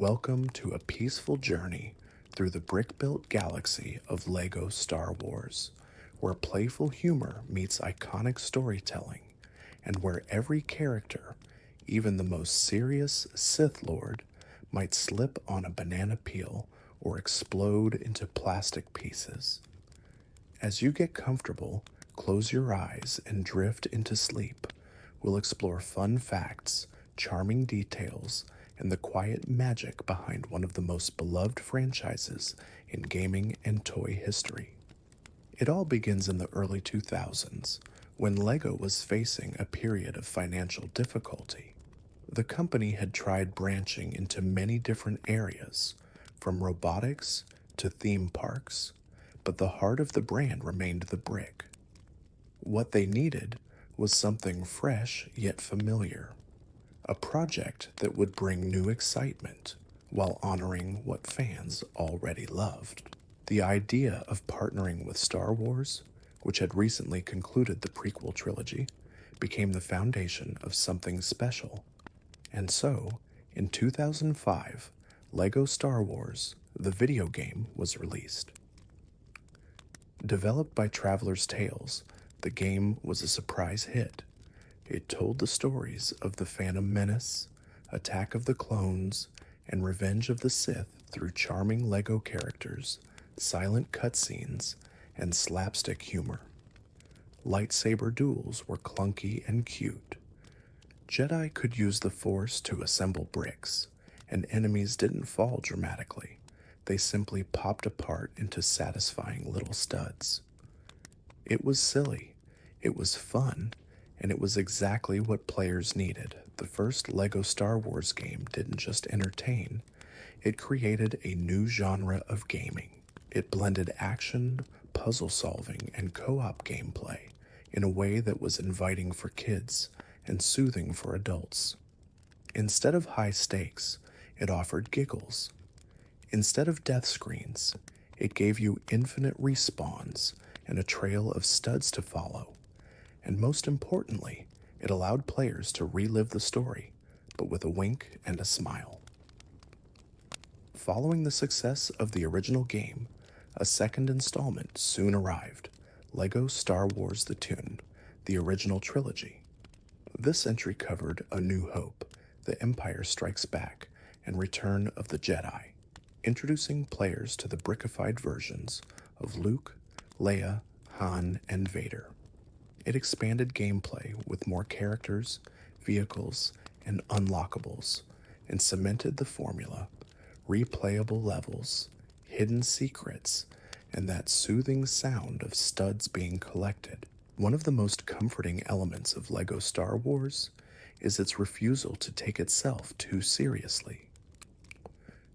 Welcome to a peaceful journey through the brick-built galaxy of LEGO Star Wars, where playful humor meets iconic storytelling, and where every character, even the most serious Sith Lord, might slip on a banana peel or explode into plastic pieces. As you get comfortable, close your eyes and drift into sleep. We'll explore fun facts, charming details, and the quiet magic behind one of the most beloved franchises in gaming and toy history. It all begins in the early 2000s, when LEGO was facing a period of financial difficulty. The company had tried branching into many different areas, from robotics to theme parks, but the heart of the brand remained the brick. What they needed was something fresh yet familiar, a project that would bring new excitement while honoring what fans already loved. The idea of partnering with Star Wars, which had recently concluded the prequel trilogy, became the foundation of something special. And so, in 2005, LEGO Star Wars, the video game, was released. Developed by Traveller's Tales, the game was a surprise hit. It told the stories of the Phantom Menace, Attack of the Clones, and Revenge of the Sith through charming LEGO characters, silent cutscenes, and slapstick humor. Lightsaber duels were clunky and cute. Jedi could use the Force to assemble bricks, and enemies didn't fall dramatically. They simply popped apart into satisfying little studs. It was silly, it was fun, and it was exactly what players needed. The first LEGO Star Wars game didn't just entertain, it created a new genre of gaming. It blended action, puzzle solving, and co-op gameplay in a way that was inviting for kids and soothing for adults. Instead of high stakes, it offered giggles. Instead of death screens, it gave you infinite respawns and a trail of studs to follow. And most importantly, it allowed players to relive the story, but with a wink and a smile. Following the success of the original game, a second installment soon arrived, LEGO Star Wars The Toon, the original trilogy. This entry covered A New Hope, The Empire Strikes Back, and Return of the Jedi, introducing players to the brickified versions of Luke, Leia, Han, and Vader. It expanded gameplay with more characters, vehicles, and unlockables, and cemented the formula, replayable levels, hidden secrets, and that soothing sound of studs being collected. One of the most comforting elements of LEGO Star Wars is its refusal to take itself too seriously.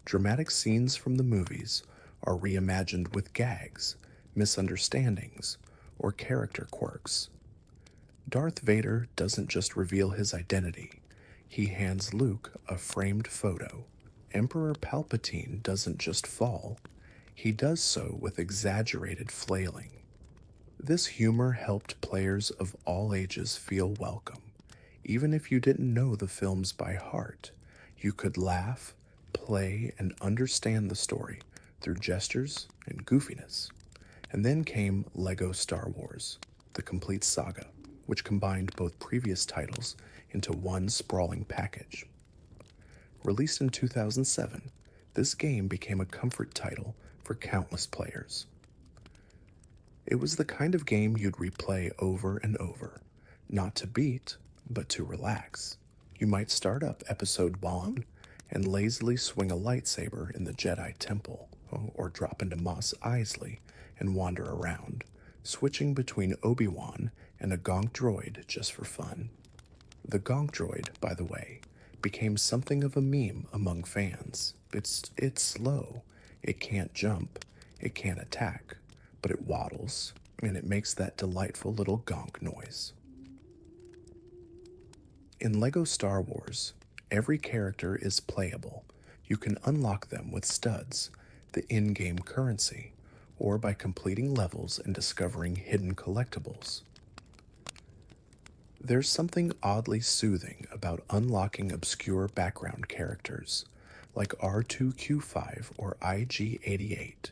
Dramatic scenes from the movies are reimagined with gags, misunderstandings, or character quirks. Darth Vader doesn't just reveal his identity, he hands Luke a framed photo. Emperor Palpatine doesn't just fall, he does so with exaggerated flailing. This humor helped players of all ages feel welcome. Even if you didn't know the films by heart, you could laugh, play, and understand the story through gestures and goofiness. And then came LEGO Star Wars, the Complete Saga, which combined both previous titles into one sprawling package. Released in 2007, this game became a comfort title for countless players. It was the kind of game you'd replay over and over, not to beat, but to relax. You might start up Episode 1 and lazily swing a lightsaber in the Jedi Temple, or drop into Mos Eisley and wander around, switching between Obi-Wan and a gonk droid just for fun. The gonk droid, by the way, became something of a meme among fans. It's slow, it can't jump, it can't attack, but it waddles, and it makes that delightful little gonk noise. In LEGO Star Wars, every character is playable. You can unlock them with studs, the in-game currency, or by completing levels and discovering hidden collectibles. There's something oddly soothing about unlocking obscure background characters, like R2Q5 or IG88,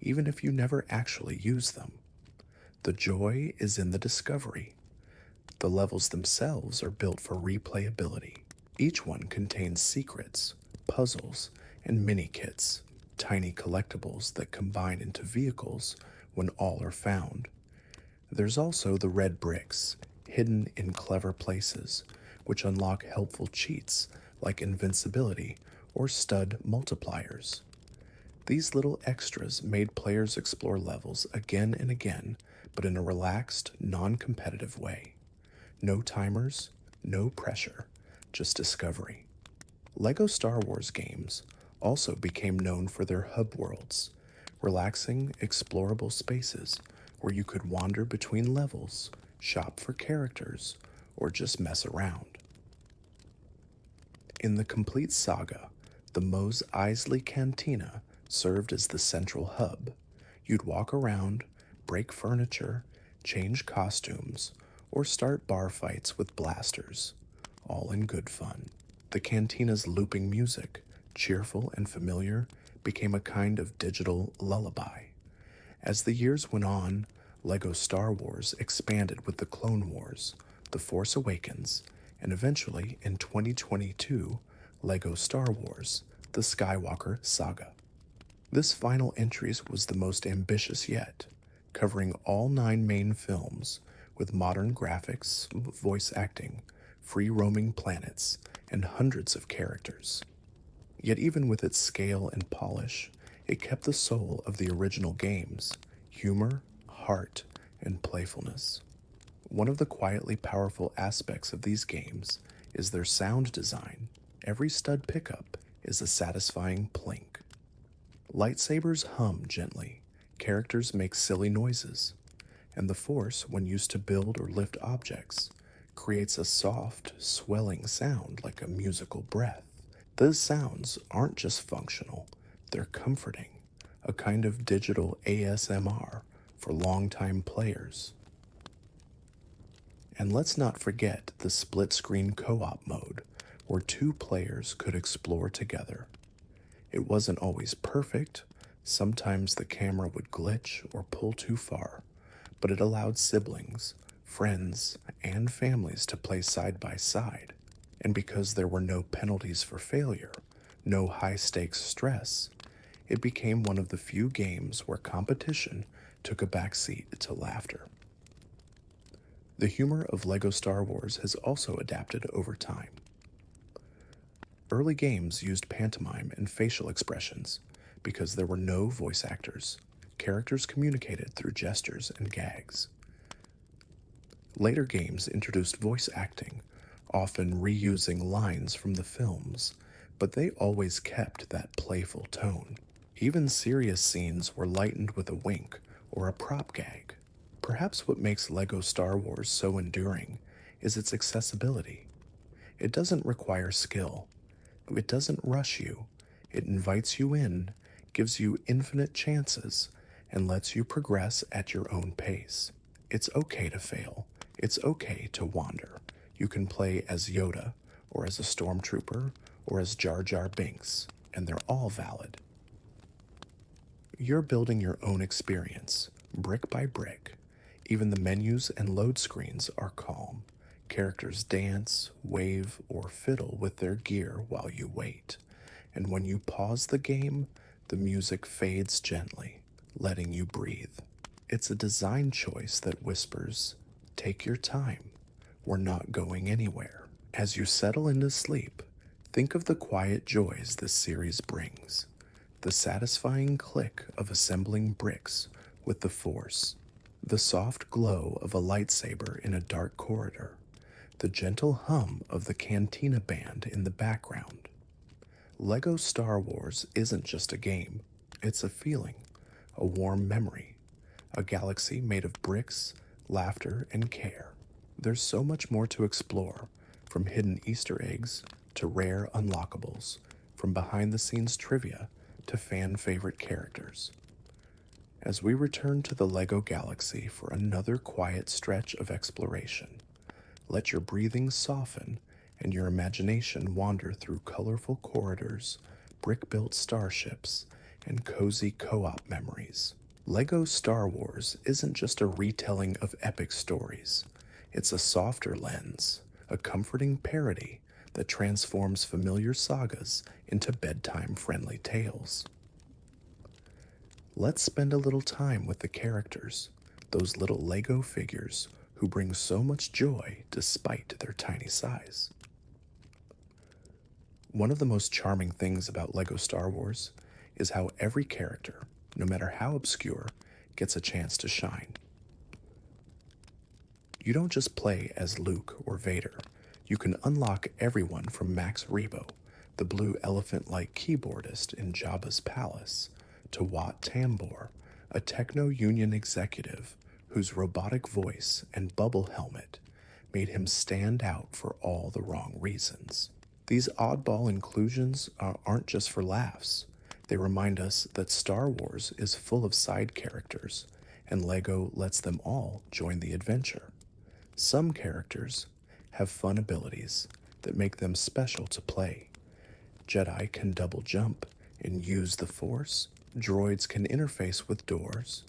even if you never actually use them. The joy is in the discovery. The levels themselves are built for replayability. Each one contains secrets, puzzles, and mini-kits, tiny collectibles that combine into vehicles when all are found. There's also the red bricks, hidden in clever places, which unlock helpful cheats like invincibility or stud multipliers. These little extras made players explore levels again and again, but in a relaxed, non-competitive way. No timers, no pressure, just discovery. LEGO Star Wars games also became known for their hub worlds, relaxing, explorable spaces where you could wander between levels, shop for characters, or just mess around. In the Complete Saga, the Mos Eisley Cantina served as the central hub. You'd walk around, break furniture, change costumes, or start bar fights with blasters, all in good fun. The Cantina's looping music, cheerful and familiar, became a kind of digital lullaby. As the years went on, LEGO Star Wars expanded with the Clone Wars, The Force Awakens, and eventually, in 2022, LEGO Star Wars, The Skywalker Saga. This final entry was the most ambitious yet, covering all 9 main films with modern graphics, voice acting, free-roaming planets, and hundreds of characters. Yet even with its scale and polish, it kept the soul of the original games, humor, heart, and playfulness. One of the quietly powerful aspects of these games is their sound design. Every stud pickup is a satisfying plink. Lightsabers hum gently, characters make silly noises, and the Force, when used to build or lift objects, creates a soft, swelling sound like a musical breath. Those sounds aren't just functional, they're comforting, a kind of digital ASMR for longtime players. And let's not forget the split-screen co-op mode, where 2 players could explore together. It wasn't always perfect, sometimes the camera would glitch or pull too far, but it allowed siblings, friends, and families to play side by side. And because there were no penalties for failure, no high-stakes stress, it became one of the few games where competition took a backseat to laughter. The humor of LEGO Star Wars has also adapted over time. Early games used pantomime and facial expressions because there were no voice actors. Characters communicated through gestures and gags. Later games introduced voice acting, often reusing lines from the films, but they always kept that playful tone. Even serious scenes were lightened with a wink or a prop gag. Perhaps what makes LEGO Star Wars so enduring is its accessibility. It doesn't require skill. It doesn't rush you. It invites you in, gives you infinite chances, and lets you progress at your own pace. It's okay to fail. It's okay to wander. You can play as Yoda, or as a stormtrooper, or as Jar Jar Binks, and they're all valid. You're building your own experience, brick by brick. Even the menus and load screens are calm. Characters dance, wave, or fiddle with their gear while you wait. And when you pause the game, the music fades gently, letting you breathe. It's a design choice that whispers, "Take your time. We're not going anywhere." As you settle into sleep, think of the quiet joys this series brings. The satisfying click of assembling bricks with the Force. The soft glow of a lightsaber in a dark corridor. The gentle hum of the Cantina band in the background. LEGO Star Wars isn't just a game, it's a feeling, a warm memory, a galaxy made of bricks, laughter, and care. There's so much more to explore, from hidden Easter eggs to rare unlockables, from behind-the-scenes trivia to fan-favorite characters. As we return to the LEGO Galaxy for another quiet stretch of exploration, let your breathing soften and your imagination wander through colorful corridors, brick-built starships and cozy co-op memories. LEGO Star Wars isn't just a retelling of epic stories. It's a softer lens, a comforting parody that transforms familiar sagas into bedtime-friendly tales. Let's spend a little time with the characters, those little Lego figures who bring so much joy despite their tiny size. One of the most charming things about LEGO Star Wars is how every character, no matter how obscure, gets a chance to shine. You don't just play as Luke or Vader. You can unlock everyone from Max Rebo, the blue elephant-like keyboardist in Jabba's palace, to Wat Tambor, a techno-union executive whose robotic voice and bubble helmet made him stand out for all the wrong reasons. These oddball inclusions aren't just for laughs. They remind us that Star Wars is full of side characters, and LEGO lets them all join the adventure. Some characters have fun abilities that make them special to play. Jedi can double jump and use the Force. Droids can interface with doors.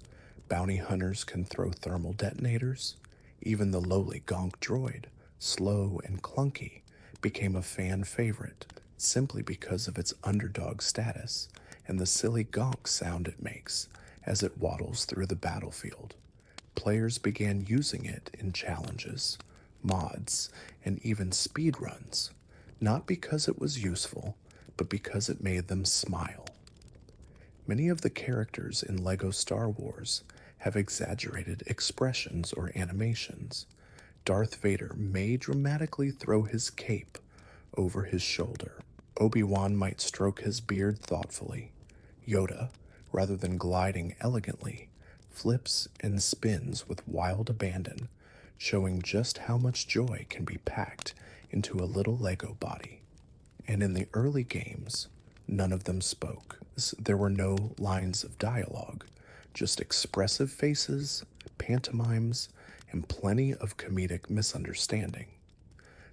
Bounty hunters can throw thermal detonators. Even the lowly gonk droid, slow and clunky, became a fan favorite simply because of its underdog status and the silly gonk sound it makes as it waddles through the battlefield. Players began using it in challenges, mods, and even speedruns, not because it was useful, but because it made them smile. Many of the characters in LEGO Star Wars have exaggerated expressions or animations. Darth Vader may dramatically throw his cape over his shoulder. Obi-Wan might stroke his beard thoughtfully. Yoda, rather than gliding elegantly, flips and spins with wild abandon, showing just how much joy can be packed into a little Lego body. And in the early games, none of them spoke. There were no lines of dialogue, just expressive faces, pantomimes, and plenty of comedic misunderstanding.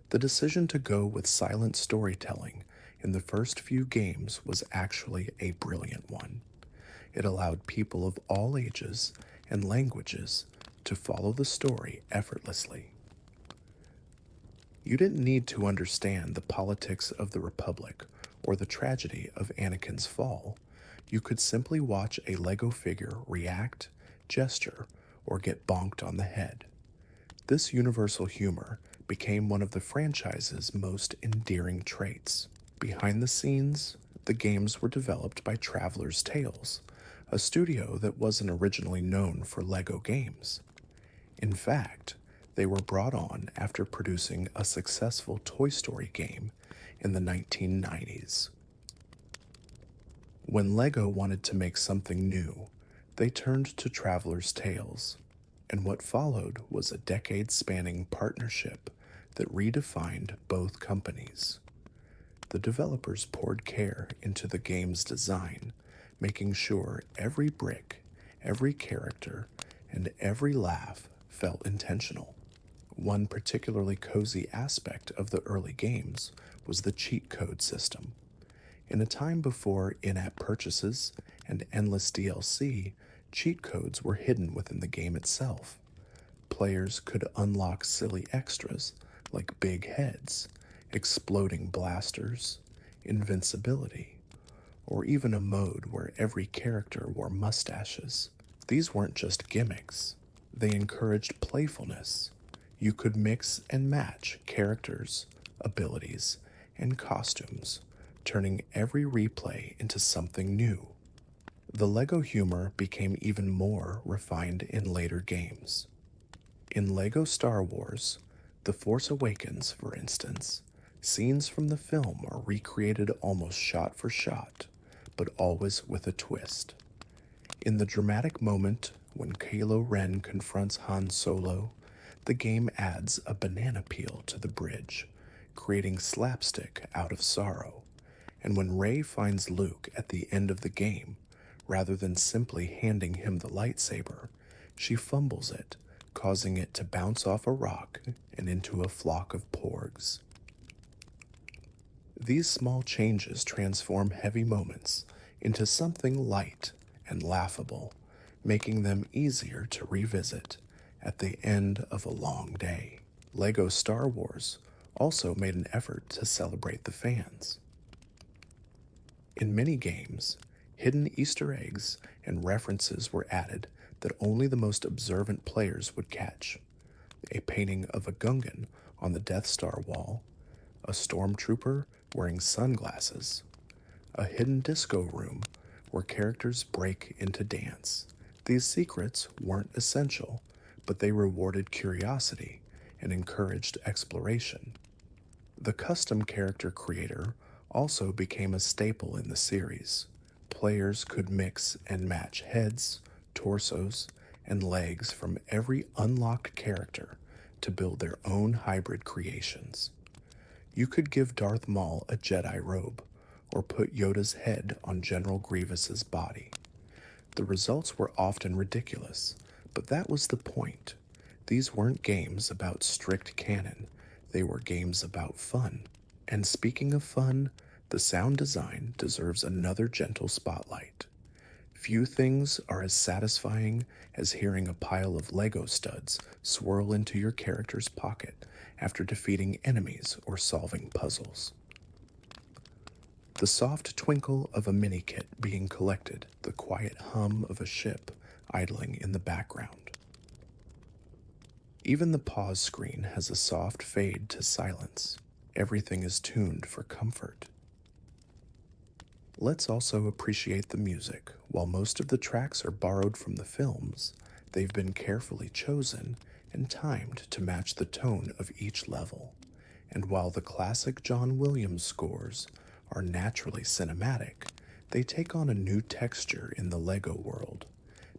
The decision to go with silent storytelling in the first few games was actually a brilliant one. It allowed people of all ages and languages to follow the story effortlessly. You didn't need to understand the politics of the Republic or the tragedy of Anakin's fall. You could simply watch a Lego figure react, gesture, or get bonked on the head. This universal humor became one of the franchise's most endearing traits. Behind the scenes, the games were developed by Traveller's Tales, a studio that wasn't originally known for Lego games. In fact, they were brought on after producing a successful Toy Story game in the 1990s. When LEGO wanted to make something new, they turned to Traveller's Tales, and what followed was a decade-spanning partnership that redefined both companies. The developers poured care into the game's design, making sure every brick, every character, and every laugh felt intentional. One particularly cozy aspect of the early games was the cheat code system. In a time before in-app purchases and endless DLC, cheat codes were hidden within the game itself. Players could unlock silly extras like big heads, exploding blasters, invincibility, or even a mode where every character wore mustaches. These weren't just gimmicks. They encouraged playfulness. You could mix and match characters, abilities, and costumes, turning every replay into something new. The LEGO humor became even more refined in later games. In LEGO Star Wars, The Force Awakens, for instance, scenes from the film are recreated almost shot for shot, but always with a twist. In the dramatic moment when Kylo Ren confronts Han Solo, the game adds a banana peel to the bridge, creating slapstick out of sorrow. And when Rey finds Luke at the end of the game, rather than simply handing him the lightsaber, she fumbles it, causing it to bounce off a rock and into a flock of porgs. These small changes transform heavy moments into something light and laughable, making them easier to revisit at the end of a long day. Lego Star Wars also made an effort to celebrate the fans. In many games, hidden Easter eggs and references were added that only the most observant players would catch. A painting of a Gungan on the Death Star wall, a stormtrooper wearing sunglasses, a hidden disco room where characters break into dance. These secrets weren't essential, but they rewarded curiosity and encouraged exploration. The custom character creator also became a staple in the series. Players could mix and match heads, torsos, and legs from every unlocked character to build their own hybrid creations. You could give Darth Maul a Jedi robe, or put Yoda's head on General Grievous's body. The results were often ridiculous, but that was the point. These weren't games about strict canon, they were games about fun. And speaking of fun, the sound design deserves another gentle spotlight. Few things are as satisfying as hearing a pile of Lego studs swirl into your character's pocket after defeating enemies or solving puzzles. The soft twinkle of a mini-kit being collected, the quiet hum of a ship idling in the background. Even the pause screen has a soft fade to silence. Everything is tuned for comfort. Let's also appreciate the music. While most of the tracks are borrowed from the films, they've been carefully chosen and timed to match the tone of each level. And while the classic John Williams scores are naturally cinematic, they take on a new texture in the Lego world.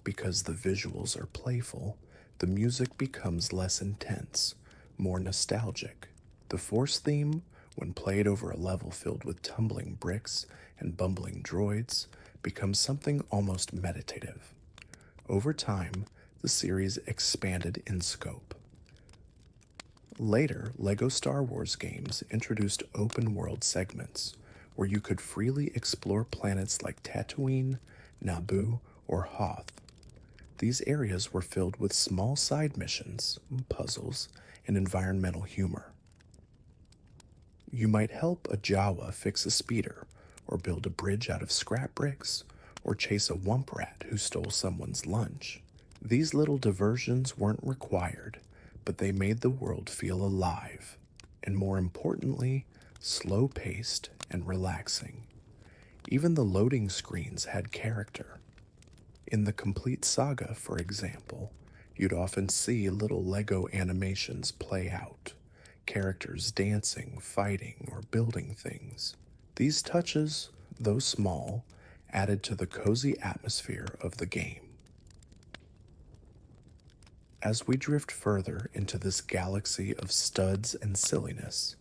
Because the visuals are playful, the music becomes less intense, more nostalgic. The Force theme, when played over a level filled with tumbling bricks and bumbling droids, becomes something almost meditative. Over time, the series expanded in scope. Later, LEGO Star Wars games introduced open-world segments, where you could freely explore planets like Tatooine, Naboo, or Hoth. These areas were filled with small side missions, puzzles, and environmental humor. You might help a Jawa fix a speeder, or build a bridge out of scrap bricks, or chase a wump rat who stole someone's lunch. These little diversions weren't required, but they made the world feel alive, and more importantly, slow-paced and relaxing. Even the loading screens had character. In the Complete Saga, for example, you'd often see little Lego animations play out, characters dancing, fighting, or building things. These touches, though small, added to the cozy atmosphere of the game. As we drift further into this galaxy of studs and silliness,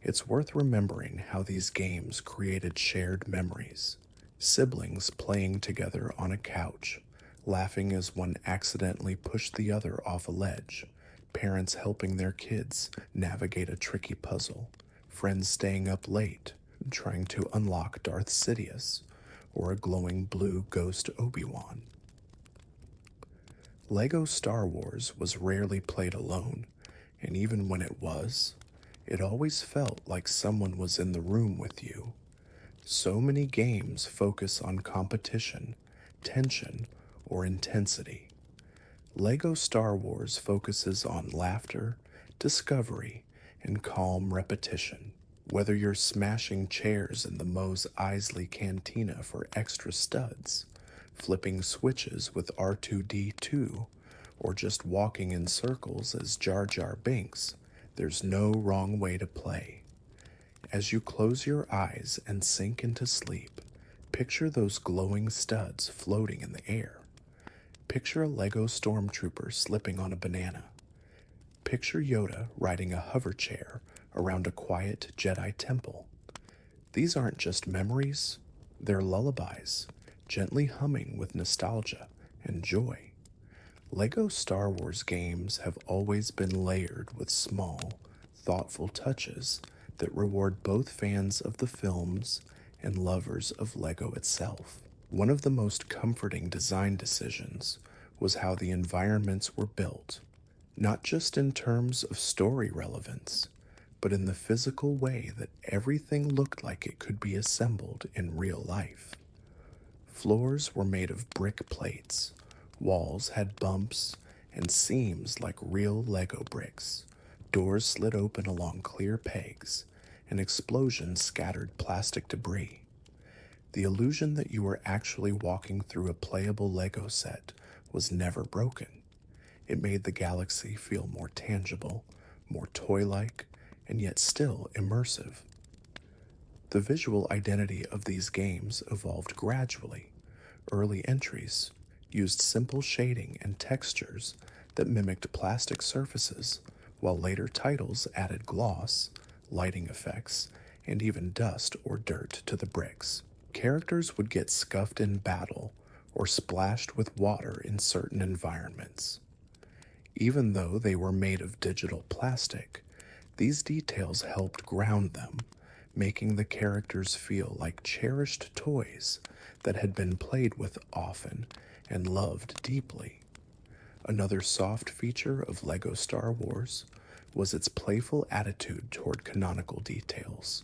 it's worth remembering how these games created shared memories. Siblings playing together on a couch, laughing as one accidentally pushed the other off a ledge, parents helping their kids navigate a tricky puzzle, friends staying up late, trying to unlock Darth Sidious, or a glowing blue ghost Obi-Wan. LEGO Star Wars was rarely played alone, and even when it was, it always felt like someone was in the room with you. So many games focus on competition, tension, or intensity. LEGO Star Wars focuses on laughter, discovery, and calm repetition. Whether you're smashing chairs in the Mos Eisley Cantina for extra studs, flipping switches with R2-D2, or just walking in circles as Jar Jar Binks, there's no wrong way to play. As you close your eyes and sink into sleep, picture those glowing studs floating in the air. Picture a Lego stormtrooper slipping on a banana. Picture Yoda riding a hover chair around a quiet Jedi temple. These aren't just memories, they're lullabies, gently humming with nostalgia and joy. LEGO Star Wars games have always been layered with small, thoughtful touches that reward both fans of the films and lovers of Lego itself. One of the most comforting design decisions was how the environments were built, not just in terms of story relevance, but in the physical way that everything looked like it could be assembled in real life. Floors were made of brick plates, walls had bumps and seams like real Lego bricks, doors slid open along clear pegs, and explosions scattered plastic debris. The illusion that you were actually walking through a playable Lego set was never broken. It made the galaxy feel more tangible, more toy-like, and yet still immersive. The visual identity of these games evolved gradually. Early entries used simple shading and textures that mimicked plastic surfaces, while later titles added gloss, lighting effects, and even dust or dirt to the bricks. Characters would get scuffed in battle or splashed with water in certain environments. Even though they were made of digital plastic, these details helped ground them, making the characters feel like cherished toys that had been played with often and loved deeply. Another soft feature of LEGO Star Wars was its playful attitude toward canonical details.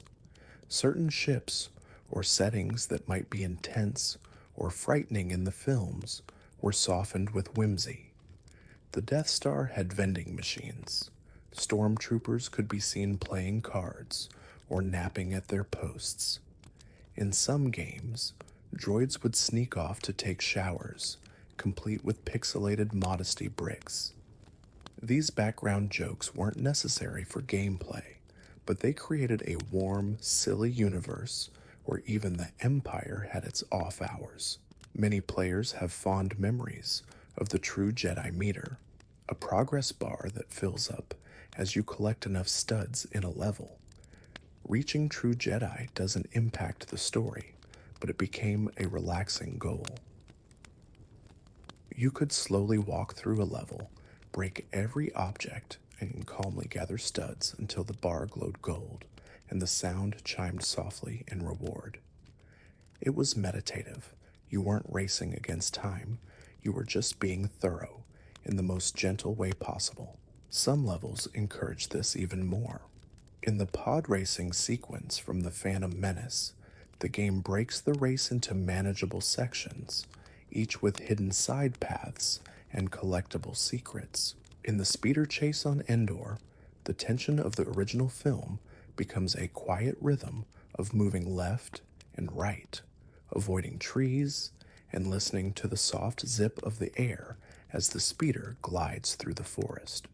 Certain ships or settings that might be intense or frightening in the films were softened with whimsy. The Death Star had vending machines. Stormtroopers could be seen playing cards or napping at their posts. In some games, droids would sneak off to take showers, complete with pixelated modesty bricks. These background jokes weren't necessary for gameplay, but they created a warm, silly universe where even the Empire had its off hours. Many players have fond memories of the True Jedi meter, a progress bar that fills up as you collect enough studs in a level. Reaching True Jedi doesn't impact the story, but it became a relaxing goal. You could slowly walk through a level, break every object, and calmly gather studs until the bar glowed gold and the sound chimed softly in reward. It was meditative. You weren't racing against time, you were just being thorough in the most gentle way possible. Some levels encourage this even more. In the pod racing sequence from the Phantom Menace, the game breaks the race into manageable sections, each with hidden side paths and collectible secrets. In the speeder chase on Endor, the tension of the original film becomes a quiet rhythm of moving left and right, avoiding trees, and listening to the soft zip of the air as the speeder glides through the forest.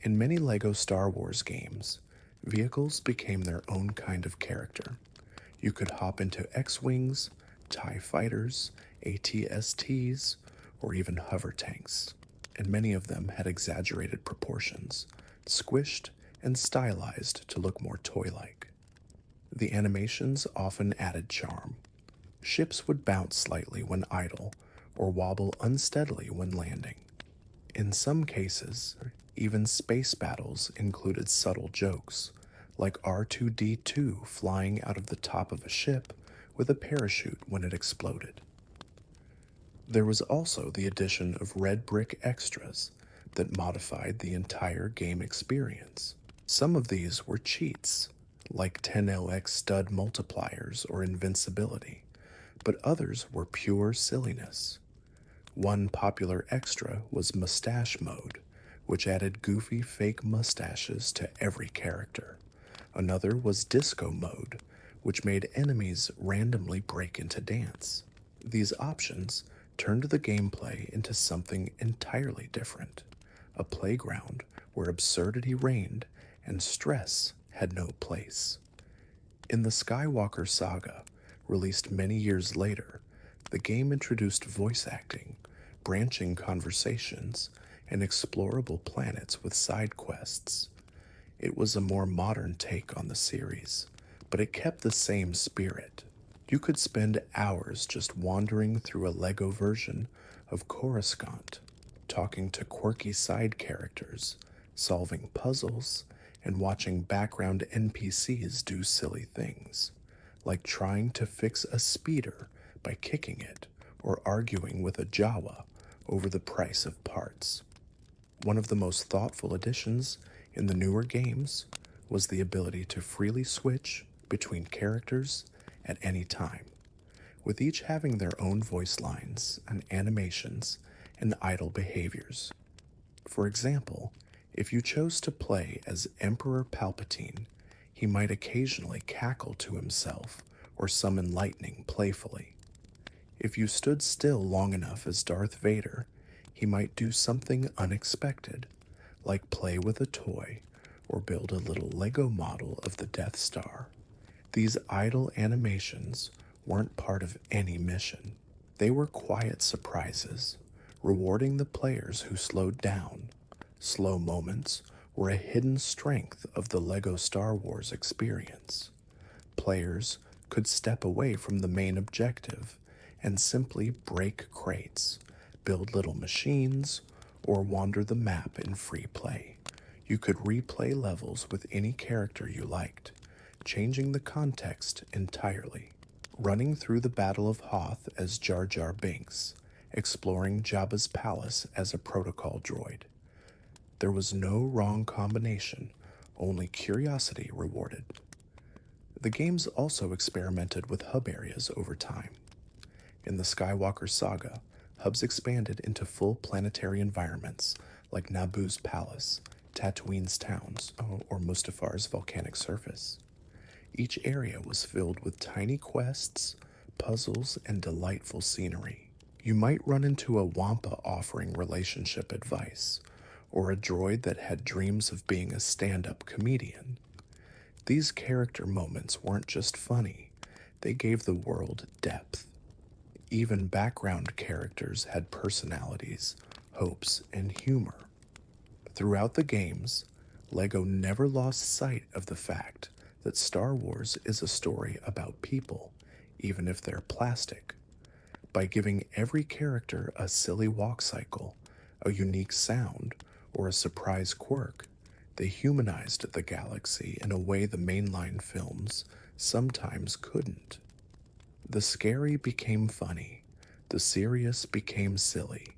In many LEGO Star Wars games, vehicles became their own kind of character. You could hop into X-Wings, TIE Fighters, AT-STs, or even hover tanks, and many of them had exaggerated proportions, squished and stylized to look more toy-like. The animations often added charm. Ships would bounce slightly when idle, or wobble unsteadily when landing. In some cases, even space battles included subtle jokes, like R2-D2 flying out of the top of a ship with a parachute when it exploded. There was also the addition of red brick extras that modified the entire game experience. Some of these were cheats, like 10LX stud multipliers or invincibility, but others were pure silliness. One popular extra was Mustache Mode, which added goofy fake mustaches to every character. Another was Disco Mode, which made enemies randomly break into dance. These options turned the gameplay into something entirely different, a playground where absurdity reigned and stress had no place. In the Skywalker Saga, released many years later, the game introduced voice acting, branching conversations, and explorable planets with side quests. It was a more modern take on the series, but it kept the same spirit. You could spend hours just wandering through a LEGO version of Coruscant, talking to quirky side characters, solving puzzles, and watching background NPCs do silly things, like trying to fix a speeder by kicking it or arguing with a Jawa over the price of parts. One of the most thoughtful additions in the newer games was the ability to freely switch between characters at any time, with each having their own voice lines and animations and idle behaviors. For example, if you chose to play as Emperor Palpatine, he might occasionally cackle to himself or summon lightning playfully. If you stood still long enough as Darth Vader, he might do something unexpected, like play with a toy or build a little Lego model of the Death Star. These idle animations weren't part of any mission. They were quiet surprises, rewarding the players who slowed down. Slow moments were a hidden strength of the LEGO Star Wars experience. Players could step away from the main objective and simply break crates, build little machines, or wander the map in free play. You could replay levels with any character you liked, changing the context entirely. Running through the Battle of Hoth as Jar Jar Binks, exploring Jabba's palace as a protocol droid. There was no wrong combination, only curiosity rewarded. The games also experimented with hub areas over time. In the Skywalker Saga, hubs expanded into full planetary environments like Naboo's palace, Tatooine's towns, or Mustafar's volcanic surface. Each area was filled with tiny quests, puzzles, and delightful scenery. You might run into a Wampa offering relationship advice, or a droid that had dreams of being a stand-up comedian. These character moments weren't just funny, they gave the world depth. Even background characters had personalities, hopes, and humor. Throughout the games, LEGO never lost sight of the fact that Star Wars is a story about people, even if they're plastic. By giving every character a silly walk cycle, a unique sound, or a surprise quirk, they humanized the galaxy in a way the mainline films sometimes couldn't. The scary became funny, the serious became silly,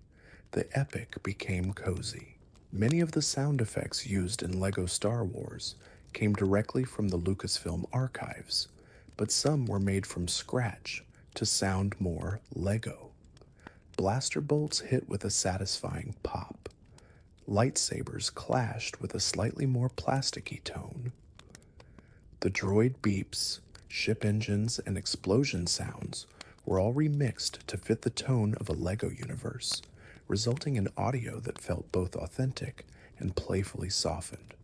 the epic became cozy. Many of the sound effects used in LEGO Star Wars came directly from the Lucasfilm archives, but some were made from scratch to sound more LEGO. Blaster bolts hit with a satisfying pop. Lightsabers clashed with a slightly more plasticky tone. The droid beeps, ship engines, and explosion sounds were all remixed to fit the tone of a LEGO universe, resulting in audio that felt both authentic and playfully softened.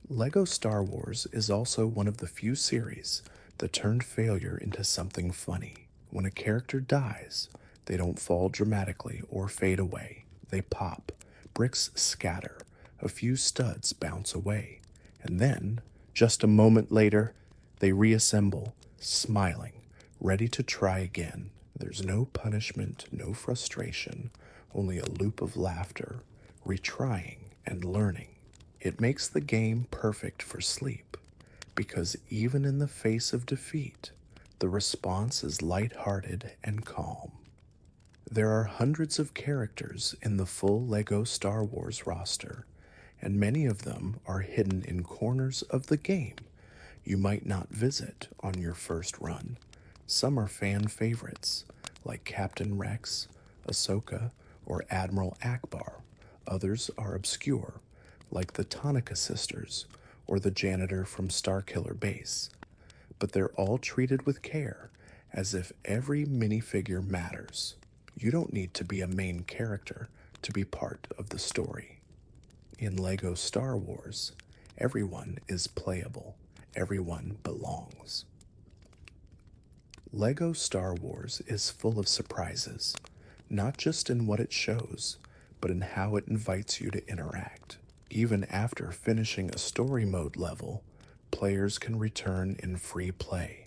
LEGO Star Wars is also one of the few series that turned failure into something funny. When a character dies, they don't fall dramatically or fade away. They pop, bricks scatter, a few studs bounce away, and then, just a moment later, they reassemble, smiling, ready to try again. There's no punishment, no frustration, only a loop of laughter, retrying, and learning. It makes the game perfect for sleep, because even in the face of defeat, the response is lighthearted and calm. There are hundreds of characters in the full LEGO Star Wars roster, and many of them are hidden in corners of the game you might not visit on your first run. Some are fan favorites, like Captain Rex, Ahsoka, or Admiral Akbar. Others are obscure, like the Tonica sisters or the janitor from Starkiller Base. But they're all treated with care, as if every minifigure matters. You don't need to be a main character to be part of the story. In LEGO Star Wars, everyone is playable. Everyone belongs. LEGO Star Wars is full of surprises, not just in what it shows, but in how it invites you to interact. Even after finishing a story mode level, players can return in free play,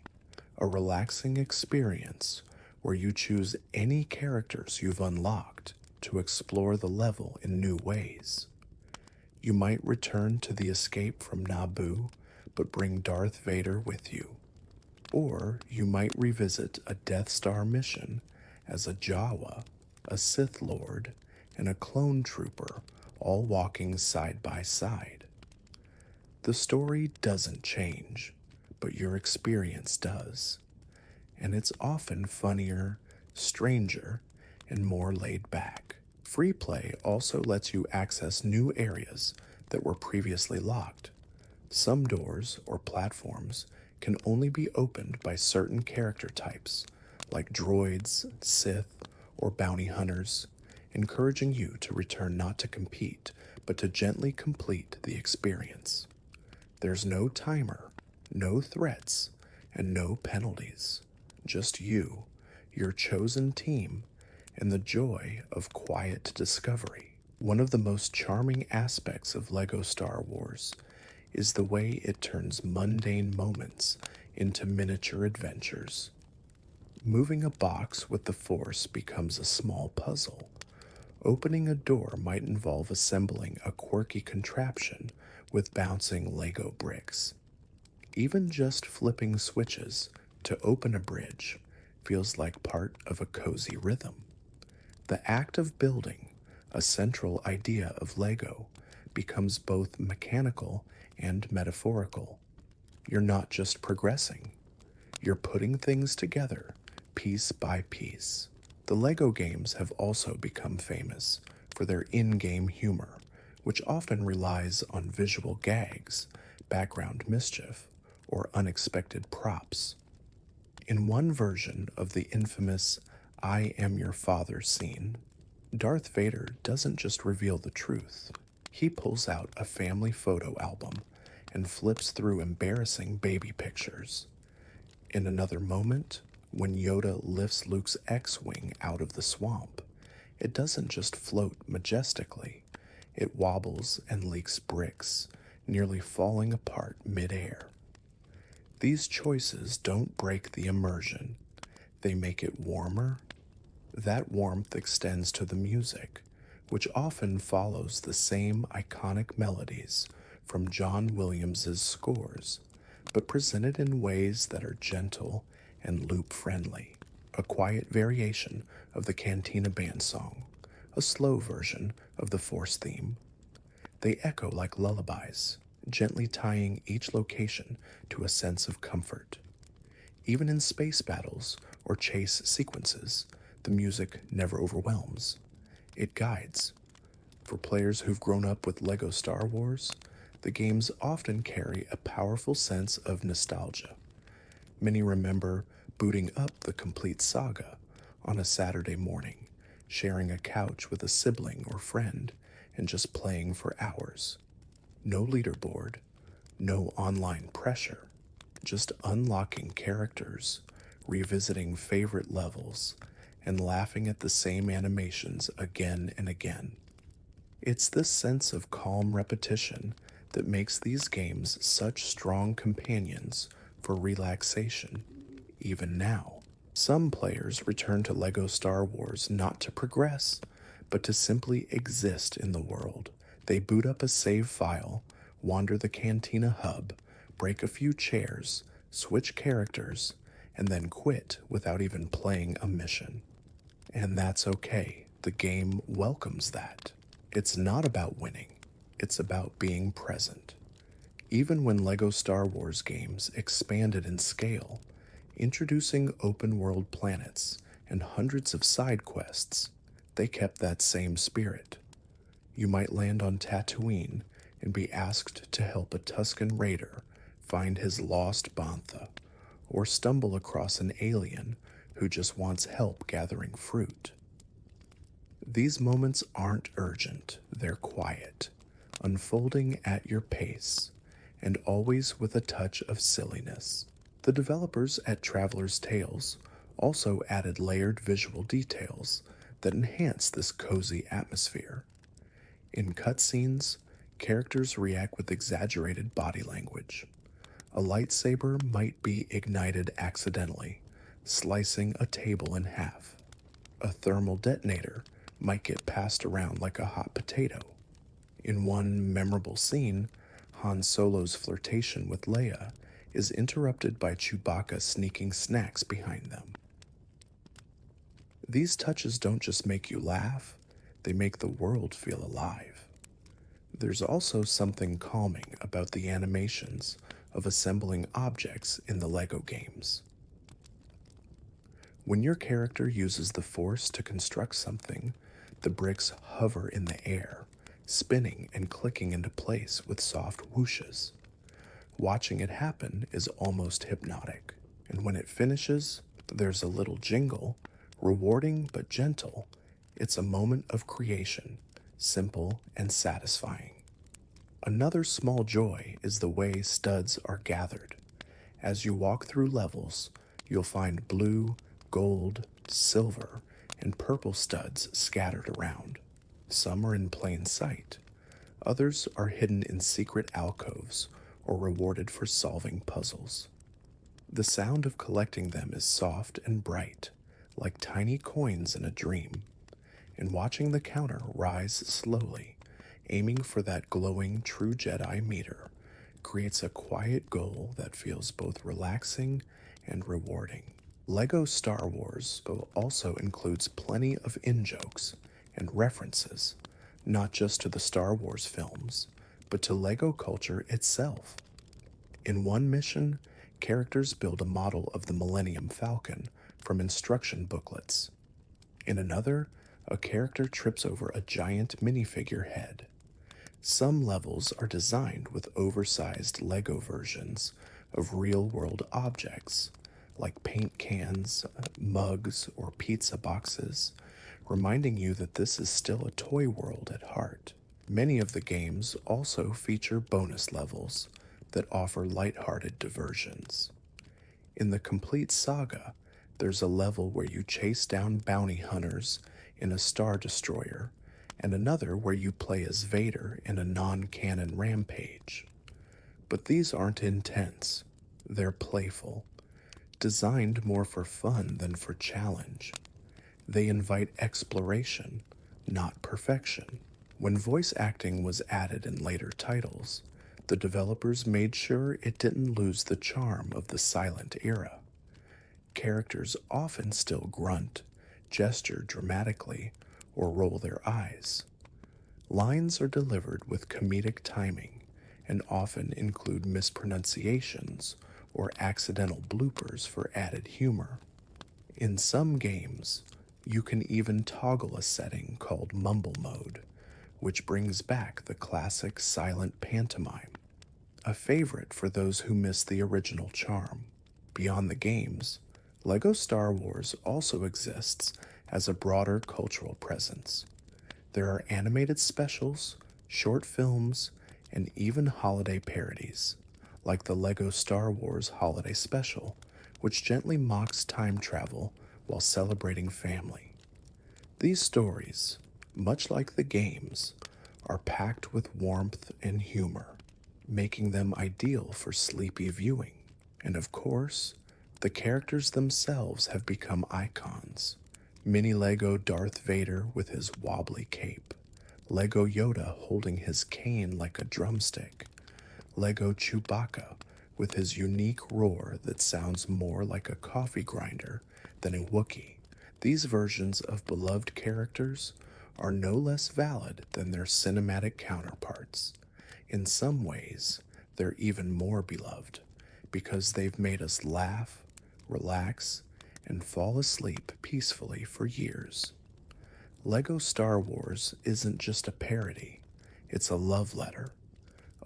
a relaxing experience where you choose any characters you've unlocked to explore the level in new ways. You might return to the escape from Naboo, but bring Darth Vader with you. Or you might revisit a Death Star mission as a Jawa, a Sith Lord, and a clone trooper all walking side by side. The story doesn't change, but your experience does. And it's often funnier, stranger, and more laid back. Free play also lets you access new areas that were previously locked. Some doors or platforms can only be opened by certain character types, like droids, Sith, or bounty hunters, encouraging you to return not to compete, but to gently complete the experience. There's no timer, no threats, and no penalties. Just you, your chosen team, and the joy of quiet discovery. One of the most charming aspects of LEGO Star Wars is the way it turns mundane moments into miniature adventures. Moving a box with the Force becomes a small puzzle. Opening a door might involve assembling a quirky contraption with bouncing Lego bricks. Even just flipping switches to open a bridge feels like part of a cozy rhythm. The act of building, a central idea of Lego, becomes both mechanical and metaphorical. You're not just progressing, you're putting things together piece by piece. The Lego games have also become famous for their in-game humor, which often relies on visual gags, background mischief, or unexpected props. In one version of the infamous "I am your father" scene, Darth Vader doesn't just reveal the truth. He pulls out a family photo album and flips through embarrassing baby pictures. In another moment, when Yoda lifts Luke's X-Wing out of the swamp, it doesn't just float majestically, it wobbles and leaks bricks, nearly falling apart mid-air. These choices don't break the immersion, they make it warmer. That warmth extends to the music, which often follows the same iconic melodies from John Williams's scores, but presented in ways that are gentle and loop-friendly. A quiet variation of the Cantina band song, a slow version of the Force theme. They echo like lullabies, gently tying each location to a sense of comfort. Even in space battles or chase sequences, the music never overwhelms. It guides. For players who've grown up with LEGO Star Wars, the games often carry a powerful sense of nostalgia. Many remember booting up the Complete Saga on a Saturday morning, sharing a couch with a sibling or friend, and just playing for hours. No leaderboard, no online pressure, just unlocking characters, revisiting favorite levels, and laughing at the same animations again and again. It's this sense of calm repetition that makes these games such strong companions for relaxation. Even now, some players return to LEGO Star Wars not to progress, but to simply exist in the world. They boot up a save file, wander the Cantina hub, break a few chairs, switch characters, and then quit without even playing a mission. And that's okay. The game welcomes that. It's not about winning. It's about being present. Even when LEGO Star Wars games expanded in scale, introducing open-world planets and hundreds of side quests, they kept that same spirit. You might land on Tatooine and be asked to help a Tusken Raider find his lost Bantha, or stumble across an alien who just wants help gathering fruit. These moments aren't urgent, they're quiet, unfolding at your pace, and always with a touch of silliness. The developers at Traveler's Tales also added layered visual details that enhance this cozy atmosphere. In cutscenes, characters react with exaggerated body language. A lightsaber might be ignited accidentally, slicing a table in half. A thermal detonator might get passed around like a hot potato. In one memorable scene, Han Solo's flirtation with Leia is interrupted by Chewbacca sneaking snacks behind them. These touches don't just make you laugh, they make the world feel alive. There's also something calming about the animations of assembling objects in the LEGO games. When your character uses the Force to construct something, the bricks hover in the air, spinning and clicking into place with soft whooshes. Watching it happen is almost hypnotic, and when it finishes, there's a little jingle, rewarding but gentle. It's a moment of creation, simple and satisfying. Another small joy is the way studs are gathered. As you walk through levels, you'll find blue, gold, silver, and purple studs scattered around. Some are in plain sight. Others are hidden in secret alcoves or rewarded for solving puzzles. The sound of collecting them is soft and bright, like tiny coins in a dream, and watching the counter rise slowly, aiming for that glowing True Jedi meter, creates a quiet goal that feels both relaxing and rewarding. LEGO Star Wars also includes plenty of in-jokes and references, not just to the Star Wars films, but to LEGO culture itself. In one mission, characters build a model of the Millennium Falcon from instruction booklets. In another, a character trips over a giant minifigure head. Some levels are designed with oversized LEGO versions of real-world objects, like paint cans, mugs, or pizza boxes, reminding you that this is still a toy world at heart. Many of the games also feature bonus levels that offer lighthearted diversions. In the Complete Saga, there's a level where you chase down bounty hunters in a Star Destroyer, and another where you play as Vader in a non-canon rampage. But these aren't intense, they're playful, designed more for fun than for challenge. They invite exploration, not perfection. When voice acting was added in later titles, the developers made sure it didn't lose the charm of the silent era. Characters often still grunt, gesture dramatically, or roll their eyes. Lines are delivered with comedic timing and often include mispronunciations or accidental bloopers for added humor. In some games, you can even toggle a setting called Mumble Mode, which brings back the classic silent pantomime, a favorite for those who miss the original charm. Beyond the games, LEGO Star Wars also exists as a broader cultural presence. There are animated specials, short films, and even holiday parodies, like the LEGO Star Wars Holiday Special, which gently mocks time travel while celebrating family. These stories, much like the games, are packed with warmth and humor, making them ideal for sleepy viewing. And of course, the characters themselves have become icons. Mini LEGO Darth Vader with his wobbly cape, LEGO Yoda holding his cane like a drumstick, LEGO Chewbacca with his unique roar that sounds more like a coffee grinder than a Wookiee. These versions of beloved characters are no less valid than their cinematic counterparts. In some ways, they're even more beloved because they've made us laugh, relax, and fall asleep peacefully for years. LEGO Star Wars isn't just a parody, it's a love letter,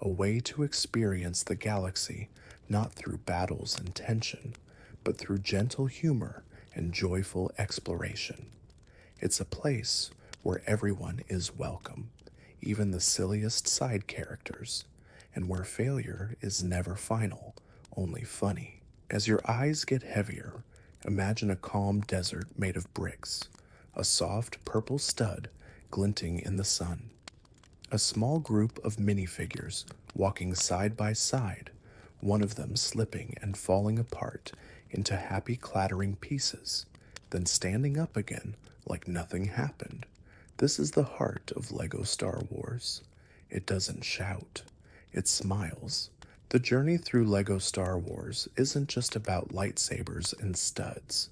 a way to experience the galaxy not through battles and tension, but through gentle humor and joyful exploration. It's a place where everyone is welcome, even the silliest side characters, and where failure is never final, only funny. As your eyes get heavier, imagine a calm desert made of bricks, a soft purple stud glinting in the sun. A small group of minifigures walking side by side, one of them slipping and falling apart into happy clattering pieces, then standing up again like nothing happened. This is the heart of LEGO Star Wars. It doesn't shout, it smiles. The journey through LEGO Star Wars isn't just about lightsabers and studs.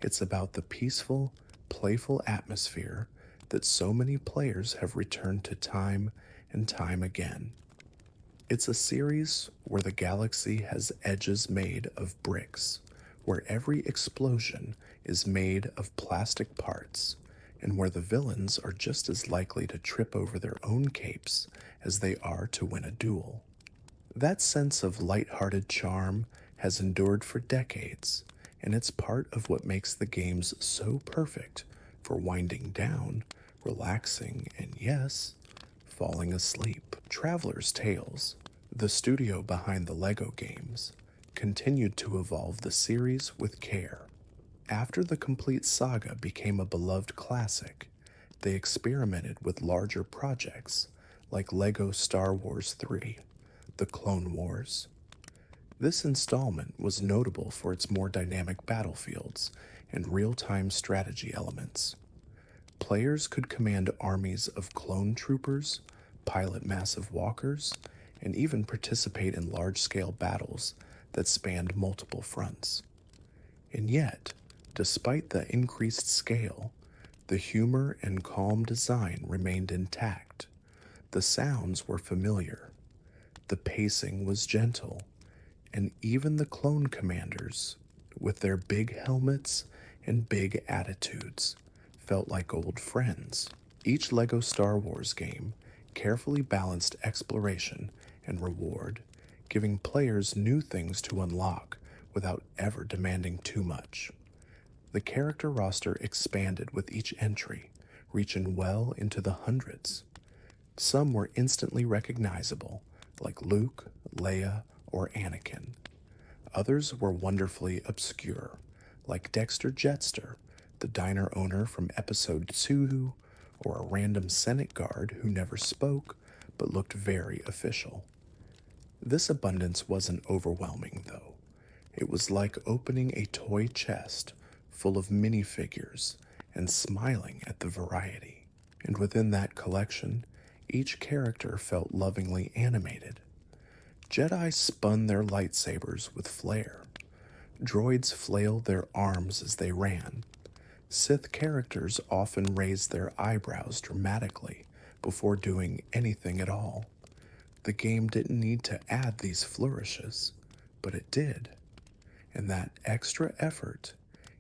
It's about the peaceful, playful atmosphere that so many players have returned to time and time again. It's a series where the galaxy has edges made of bricks, where every explosion is made of plastic parts, and where the villains are just as likely to trip over their own capes as they are to win a duel. That sense of light-hearted charm has endured for decades, and it's part of what makes the games so perfect for winding down, relaxing, and yes, falling asleep. Traveler's Tales, the studio behind the LEGO games, continued to evolve the series with care. After the Complete Saga became a beloved classic, they experimented with larger projects like LEGO Star Wars 3, The Clone Wars. This installment was notable for its more dynamic battlefields and real-time strategy elements. Players could command armies of clone troopers, pilot massive walkers, and even participate in large-scale battles that spanned multiple fronts. And yet, despite the increased scale, the humor and calm design remained intact. The sounds were familiar, the pacing was gentle, and even the clone commanders, with their big helmets and big attitudes, felt like old friends. Each LEGO Star Wars game carefully balanced exploration and reward, giving players new things to unlock without ever demanding too much. The character roster expanded with each entry, reaching well into the hundreds. Some were instantly recognizable, like Luke, Leia, or Anakin. Others were wonderfully obscure, like Dexter Jetster, the diner owner from Episode 2, or a random Senate guard who never spoke but looked very official. This abundance wasn't overwhelming, though. It was like opening a toy chest full of minifigures and smiling at the variety. And within that collection, each character felt lovingly animated. Jedi spun their lightsabers with flair. Droids flailed their arms as they ran. Sith characters often raised their eyebrows dramatically before doing anything at all. The game didn't need to add these flourishes, but it did. And that extra effort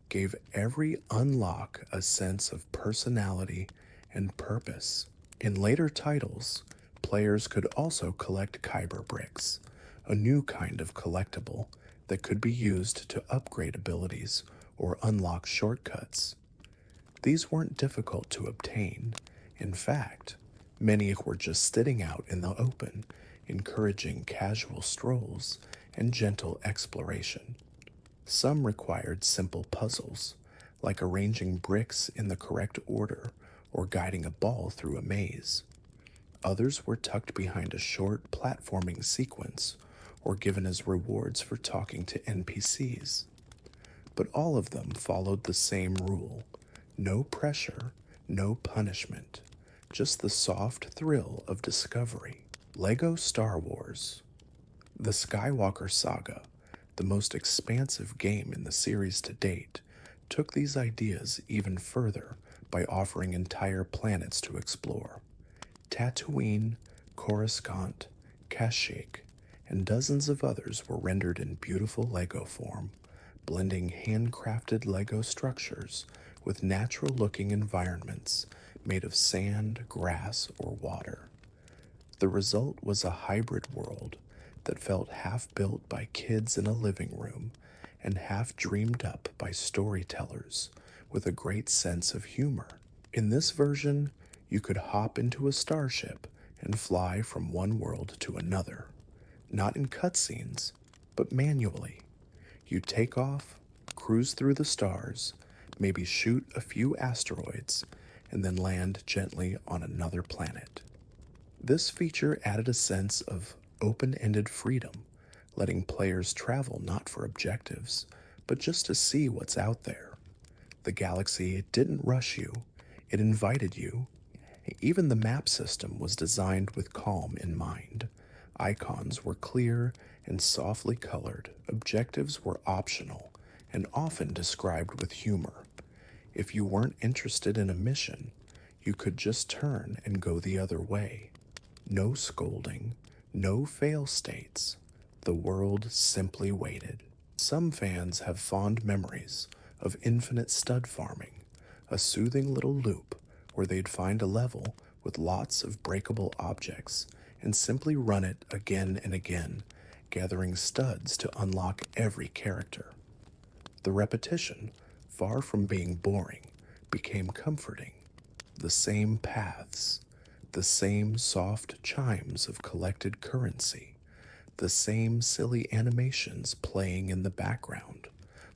gave every unlock a sense of personality and purpose. In later titles, players could also collect Kyber bricks, a new kind of collectible that could be used to upgrade abilities or unlock shortcuts. These weren't difficult to obtain. In fact, many were just sitting out in the open, encouraging casual strolls and gentle exploration. Some required simple puzzles, like arranging bricks in the correct order or guiding a ball through a maze. Others were tucked behind a short platforming sequence or given as rewards for talking to NPCs. But all of them followed the same rule: no pressure, no punishment, just the soft thrill of discovery. LEGO Star Wars. The Skywalker Saga, the most expansive game in the series to date, took these ideas even further by offering entire planets to explore. Tatooine, Coruscant, Kashyyyk, and dozens of others were rendered in beautiful LEGO form, blending handcrafted LEGO structures with natural-looking environments made of sand, grass, or water. The result was a hybrid world that felt half built by kids in a living room and half dreamed up by storytellers with a great sense of humor. In this version, you could hop into a starship and fly from one world to another, not in cutscenes, but manually. You take off, cruise through the stars, maybe shoot a few asteroids, and then land gently on another planet. This feature added a sense of open-ended freedom, letting players travel not for objectives, but just to see what's out there. The galaxy didn't rush you, it invited you, Even the map system was designed with calm in mind. Icons were clear and softly colored, objectives were optional, and often described with humor. If you weren't interested in a mission, you could just turn and go the other way. No scolding, no fail states. The world simply waited. Some fans have fond memories of infinite stud farming, a soothing little loop where they'd find a level with lots of breakable objects and simply run it again and again, gathering studs to unlock every character. The repetition, far from being boring, became comforting. The same paths, the same soft chimes of collected currency, the same silly animations playing in the background,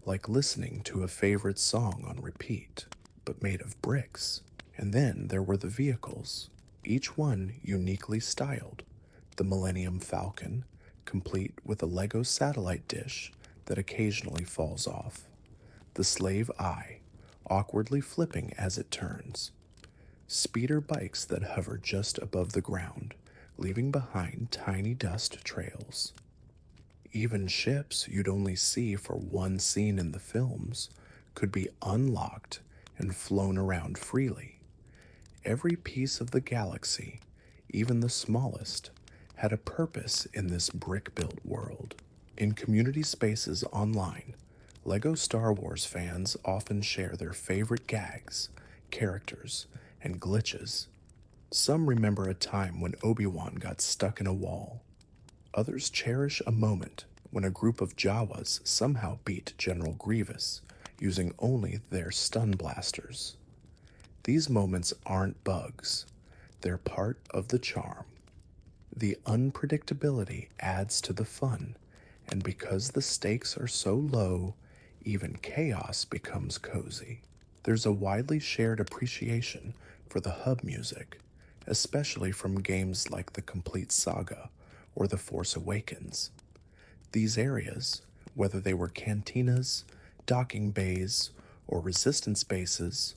like listening to a favorite song on repeat, but made of bricks. And then there were the vehicles, each one uniquely styled. The Millennium Falcon, complete with a Lego satellite dish that occasionally falls off. The Slave Eye, awkwardly flipping as it turns. Speeder bikes that hover just above the ground, leaving behind tiny dust trails. Even ships you'd only see for one scene in the films could be unlocked and flown around freely. Every piece of the galaxy, even the smallest, had a purpose in this brick-built world. In community spaces online, LEGO Star Wars fans often share their favorite gags, characters, and glitches. Some remember a time when Obi-Wan got stuck in a wall. Others cherish a moment when a group of Jawas somehow beat General Grievous using only their stun blasters. These moments aren't bugs, they're part of the charm. The unpredictability adds to the fun, and because the stakes are so low, even chaos becomes cozy. There's a widely shared appreciation for the hub music, especially from games like the Complete Saga or The Force Awakens. These areas, whether they were cantinas, docking bays, or resistance bases,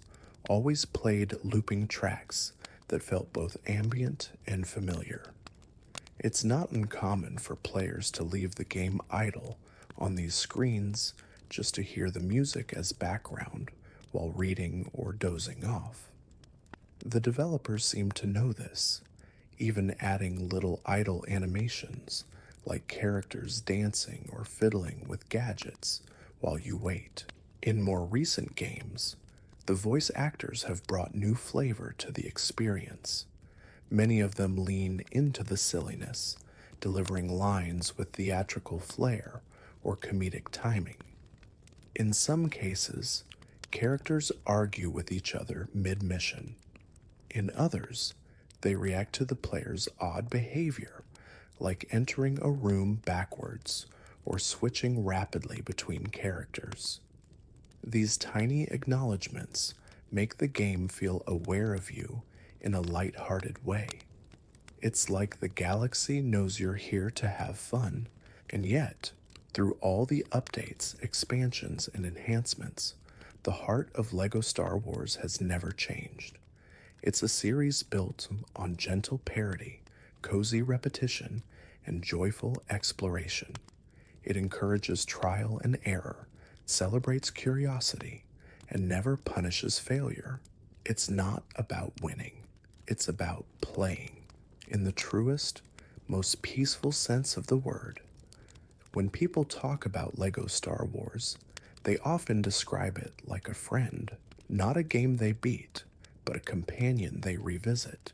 always played looping tracks that felt both ambient and familiar. It's not uncommon for players to leave the game idle on these screens just to hear the music as background while reading or dozing off. The developers seem to know this, even adding little idle animations like characters dancing or fiddling with gadgets while you wait. In more recent games, the voice actors have brought new flavor to the experience. Many of them lean into the silliness, delivering lines with theatrical flair or comedic timing. In some cases, characters argue with each other mid-mission. In others, they react to the player's odd behavior, like entering a room backwards or switching rapidly between characters. These tiny acknowledgments make the game feel aware of you in a light-hearted way. It's like the galaxy knows you're here to have fun, and yet, through all the updates, expansions, and enhancements, the heart of LEGO Star Wars has never changed. It's a series built on gentle parody, cozy repetition, and joyful exploration. It encourages trial and error, celebrates curiosity, and never punishes failure. It's not about winning. It's about playing, in the truest, most peaceful sense of the word. When people talk about LEGO Star Wars, they often describe it like a friend, not a game they beat, but a companion they revisit.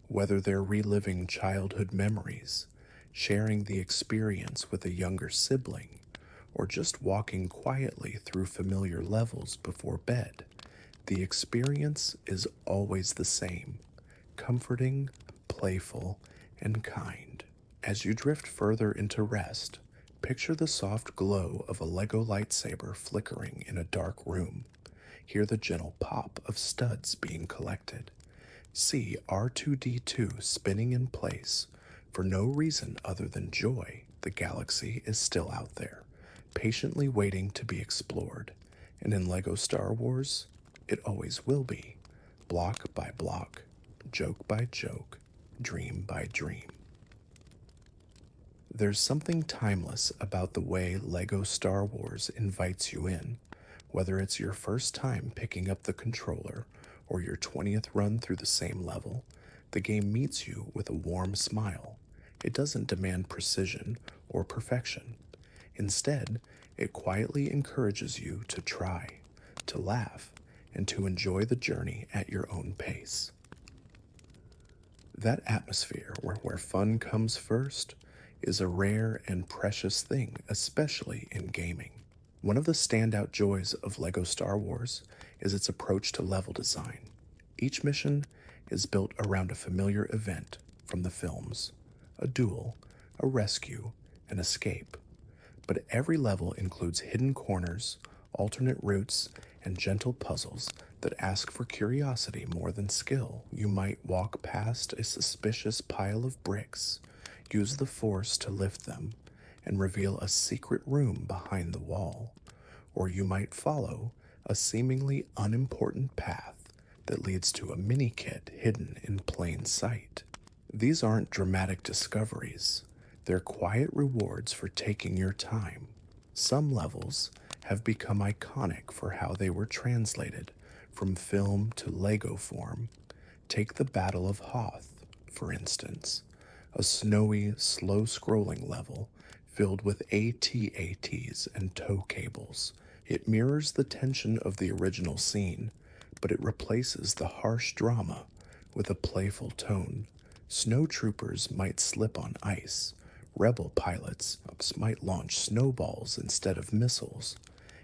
Whether they're reliving childhood memories, sharing the experience with a younger sibling, or just walking quietly through familiar levels before bed, the experience is always the same, comforting, playful, and kind. As you drift further into rest, picture the soft glow of a Lego lightsaber flickering in a dark room. Hear the gentle pop of studs being collected. See R2-D2 spinning in place for no reason other than joy. The galaxy is still out there, patiently waiting to be explored, and in LEGO Star Wars, it always will be. block by block, joke by joke, dream by dream. There's something timeless about the way LEGO Star Wars invites you in, whether it's your first time picking up the controller or your 20th run through the same level. The game meets you with a warm smile. It doesn't demand precision or perfection. Instead, it quietly encourages you to try, to laugh, and to enjoy the journey at your own pace. That atmosphere where fun comes first is a rare and precious thing, especially in gaming. One of the standout joys of LEGO Star Wars is its approach to level design. Each mission is built around a familiar event from the films: a duel, a rescue, an escape. But every level includes hidden corners, alternate routes, and gentle puzzles that ask for curiosity more than skill. You might walk past a suspicious pile of bricks, use the Force to lift them, and reveal a secret room behind the wall. Or you might follow a seemingly unimportant path that leads to a mini-kit hidden in plain sight. These aren't dramatic discoveries. They're quiet rewards for taking your time. Some levels have become iconic for how they were translated from film to LEGO form. Take the Battle of Hoth, for instance, a snowy, slow-scrolling level filled with AT-ATs and tow cables. It mirrors the tension of the original scene, but it replaces the harsh drama with a playful tone. Snowtroopers might slip on ice. Rebel pilots might launch snowballs instead of missiles.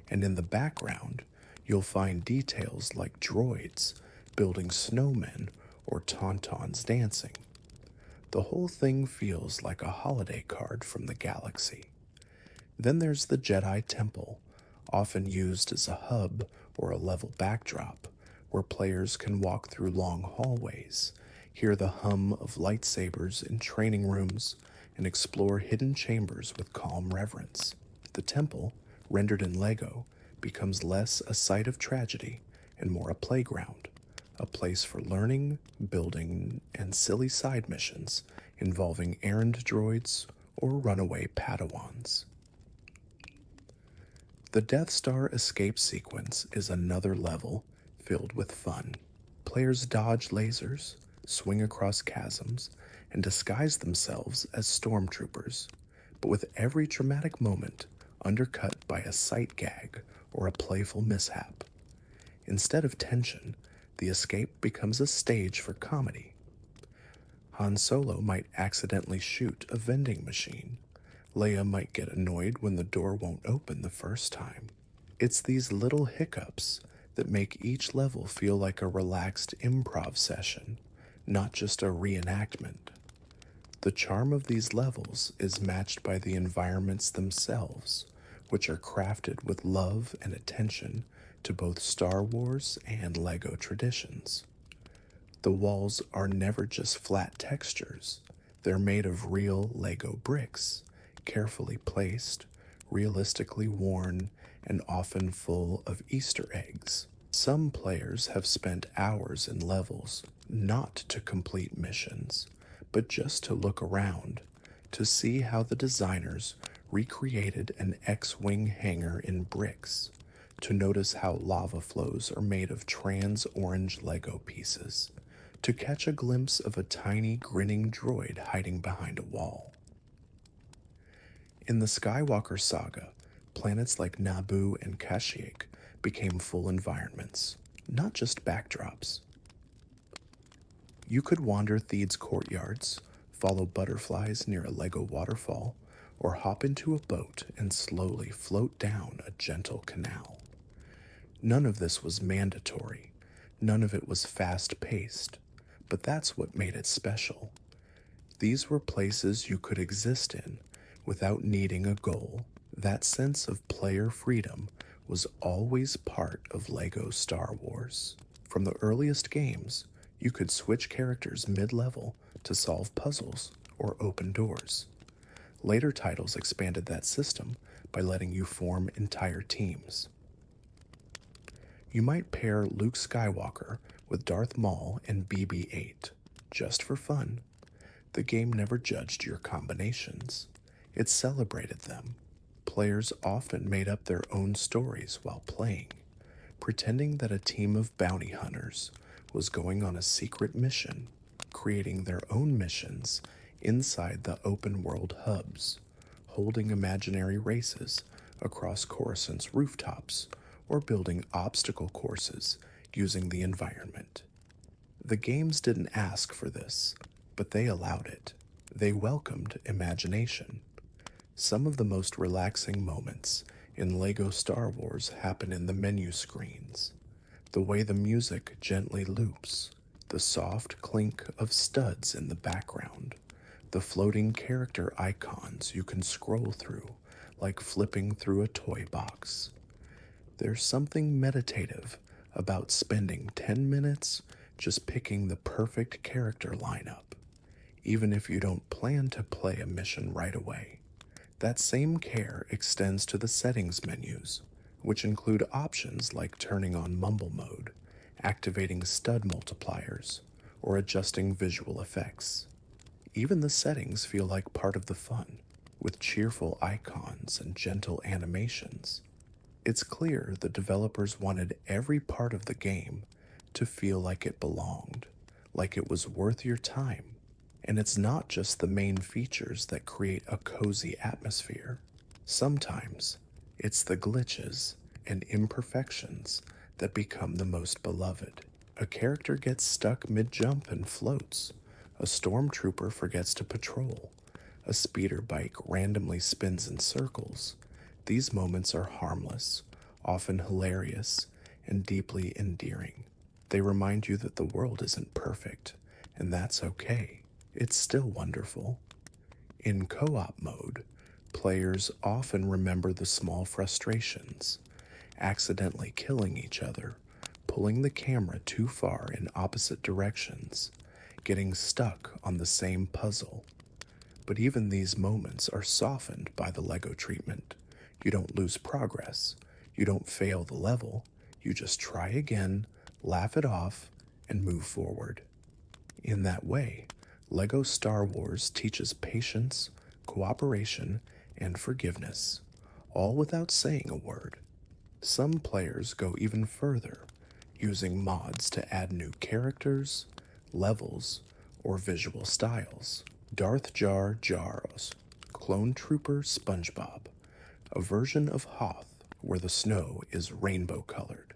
And in the background, you'll find details like droids building snowmen or tauntauns dancing. The whole thing feels like a holiday card from the galaxy. Then there's the Jedi Temple, often used as a hub or a level backdrop, where players can walk through long hallways, hear the hum of lightsabers in training rooms, and explore hidden chambers with calm reverence. The temple, rendered in LEGO, becomes less a site of tragedy and more a playground, a place for learning, building, and silly side missions involving errand droids or runaway Padawans. The Death Star escape sequence is another level filled with fun. Players dodge lasers, swing across chasms, and disguise themselves as stormtroopers, but with every dramatic moment undercut by a sight gag or a playful mishap. Instead of tension, the escape becomes a stage for comedy. Han Solo might accidentally shoot a vending machine. Leia might get annoyed when the door won't open the first time. It's these little hiccups that make each level feel like a relaxed improv session, not just a reenactment. The charm of these levels is matched by the environments themselves, which are crafted with love and attention to both Star Wars and LEGO traditions. The walls are never just flat textures. They're made of real LEGO bricks, carefully placed, realistically worn, and often full of Easter eggs. Some players have spent hours in levels not to complete missions, but just to look around, to see how the designers recreated an X-Wing hangar in bricks, to notice how lava flows are made of trans-orange LEGO pieces, to catch a glimpse of a tiny grinning droid hiding behind a wall. In the Skywalker Saga, planets like Naboo and Kashyyyk became full environments, not just backdrops. You could wander Theed's courtyards, follow butterflies near a LEGO waterfall, or hop into a boat and slowly float down a gentle canal. None of this was mandatory. None of it was fast-paced, but that's what made it special. These were places you could exist in without needing a goal. That sense of player freedom was always part of LEGO Star Wars. From the earliest games, you could switch characters mid-level to solve puzzles or open doors. Later titles expanded that system by letting you form entire teams. You might pair Luke Skywalker with Darth Maul and BB-8, just for fun. The game never judged your combinations. It celebrated them. Players often made up their own stories while playing, pretending that a team of bounty hunters was going on a secret mission, creating their own missions inside the open world hubs, holding imaginary races across Coruscant's rooftops, or building obstacle courses using the environment. The games didn't ask for this, but they allowed it. They welcomed imagination. Some of the most relaxing moments in LEGO Star Wars happen in the menu screens. The way the music gently loops, the soft clink of studs in the background, the floating character icons you can scroll through like flipping through a toy box. There's something meditative about spending 10 minutes just picking the perfect character lineup, even if you don't plan to play a mission right away. That same care extends to the settings menus, which include options like turning on mumble mode, activating stud multipliers, or adjusting visual effects. Even the settings feel like part of the fun, with cheerful icons and gentle animations. It's clear the developers wanted every part of the game to feel like it belonged, like it was worth your time. And it's not just the main features that create a cozy atmosphere. Sometimes it's the glitches and imperfections that become the most beloved. A character gets stuck mid-jump and floats. A stormtrooper forgets to patrol. A speeder bike randomly spins in circles. These moments are harmless, often hilarious, and deeply endearing. They remind you that the world isn't perfect, and that's okay. It's still wonderful. In co-op mode, players often remember the small frustrations, accidentally killing each other, pulling the camera too far in opposite directions, getting stuck on the same puzzle. But even these moments are softened by the LEGO treatment. You don't lose progress, you don't fail the level, you just try again, laugh it off, and move forward. In that way, LEGO Star Wars teaches patience, cooperation, and forgiveness, all without saying a word. Some players go even further, using mods to add new characters, levels, or visual styles. Darth Jar Jar's Clone Trooper SpongeBob, a version of Hoth where the snow is rainbow-colored.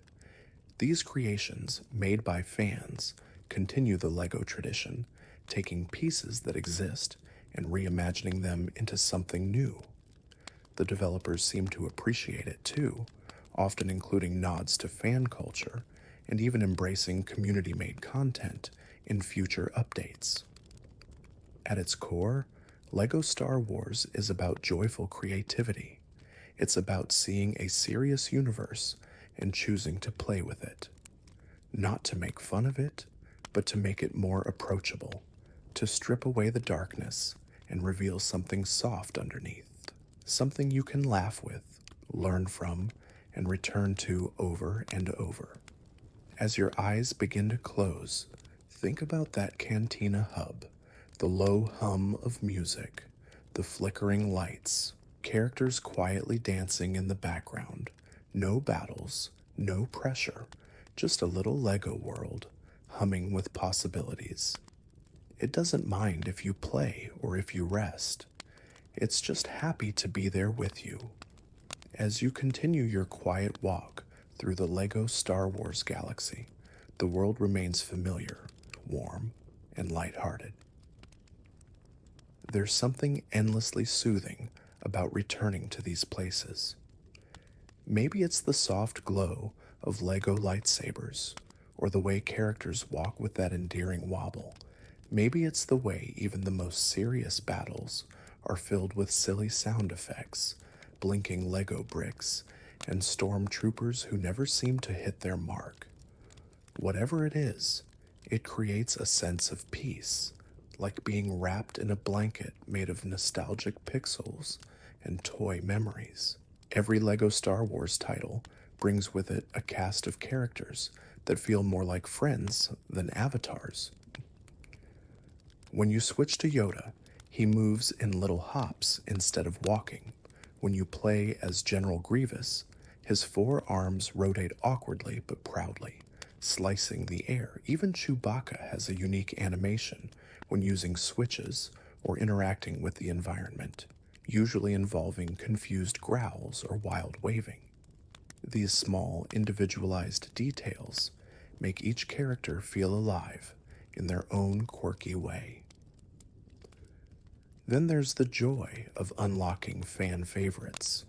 These creations, made by fans, continue the LEGO tradition, taking pieces that exist and reimagining them into something new. The developers seem to appreciate it too, often including nods to fan culture and even embracing community-made content in future updates. At its core, LEGO Star Wars is about joyful creativity. It's about seeing a serious universe and choosing to play with it. Not to make fun of it, but to make it more approachable, to strip away the darkness and reveal something soft underneath, something you can laugh with, learn from, and return to over and over. As your eyes begin to close, think about that Cantina hub, the low hum of music, the flickering lights, characters quietly dancing in the background, no battles, no pressure, just a little LEGO world humming with possibilities. It doesn't mind if you play or if you rest. It's just happy to be there with you. As you continue your quiet walk through the LEGO Star Wars galaxy, the world remains familiar, warm, and lighthearted. There's something endlessly soothing about returning to these places. Maybe it's the soft glow of LEGO lightsabers, or the way characters walk with that endearing wobble. Maybe it's the way even the most serious battles are filled with silly sound effects, blinking LEGO bricks, and stormtroopers who never seem to hit their mark. Whatever it is, it creates a sense of peace, like being wrapped in a blanket made of nostalgic pixels and toy memories. Every LEGO Star Wars title brings with it a cast of characters that feel more like friends than avatars. When you switch to Yoda, he moves in little hops instead of walking. When you play as General Grievous, his four arms rotate awkwardly but proudly, slicing the air. Even Chewbacca has a unique animation when using switches or interacting with the environment, usually involving confused growls or wild waving. These small, individualized details make each character feel alive in their own quirky way. Then there's the joy of unlocking fan favorites.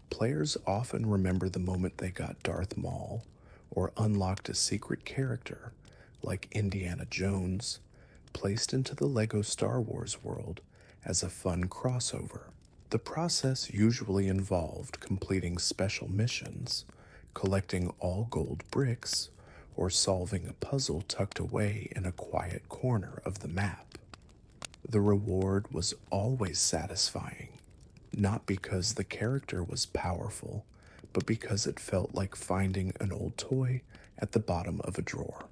Players often remember the moment they got Darth Maul or unlocked a secret character like Indiana Jones, placed into the LEGO Star Wars world as a fun crossover. The process usually involved completing special missions, collecting all gold bricks, or solving a puzzle tucked away in a quiet corner of the map. The reward was always satisfying, not because the character was powerful, but because it felt like finding an old toy at the bottom of a drawer.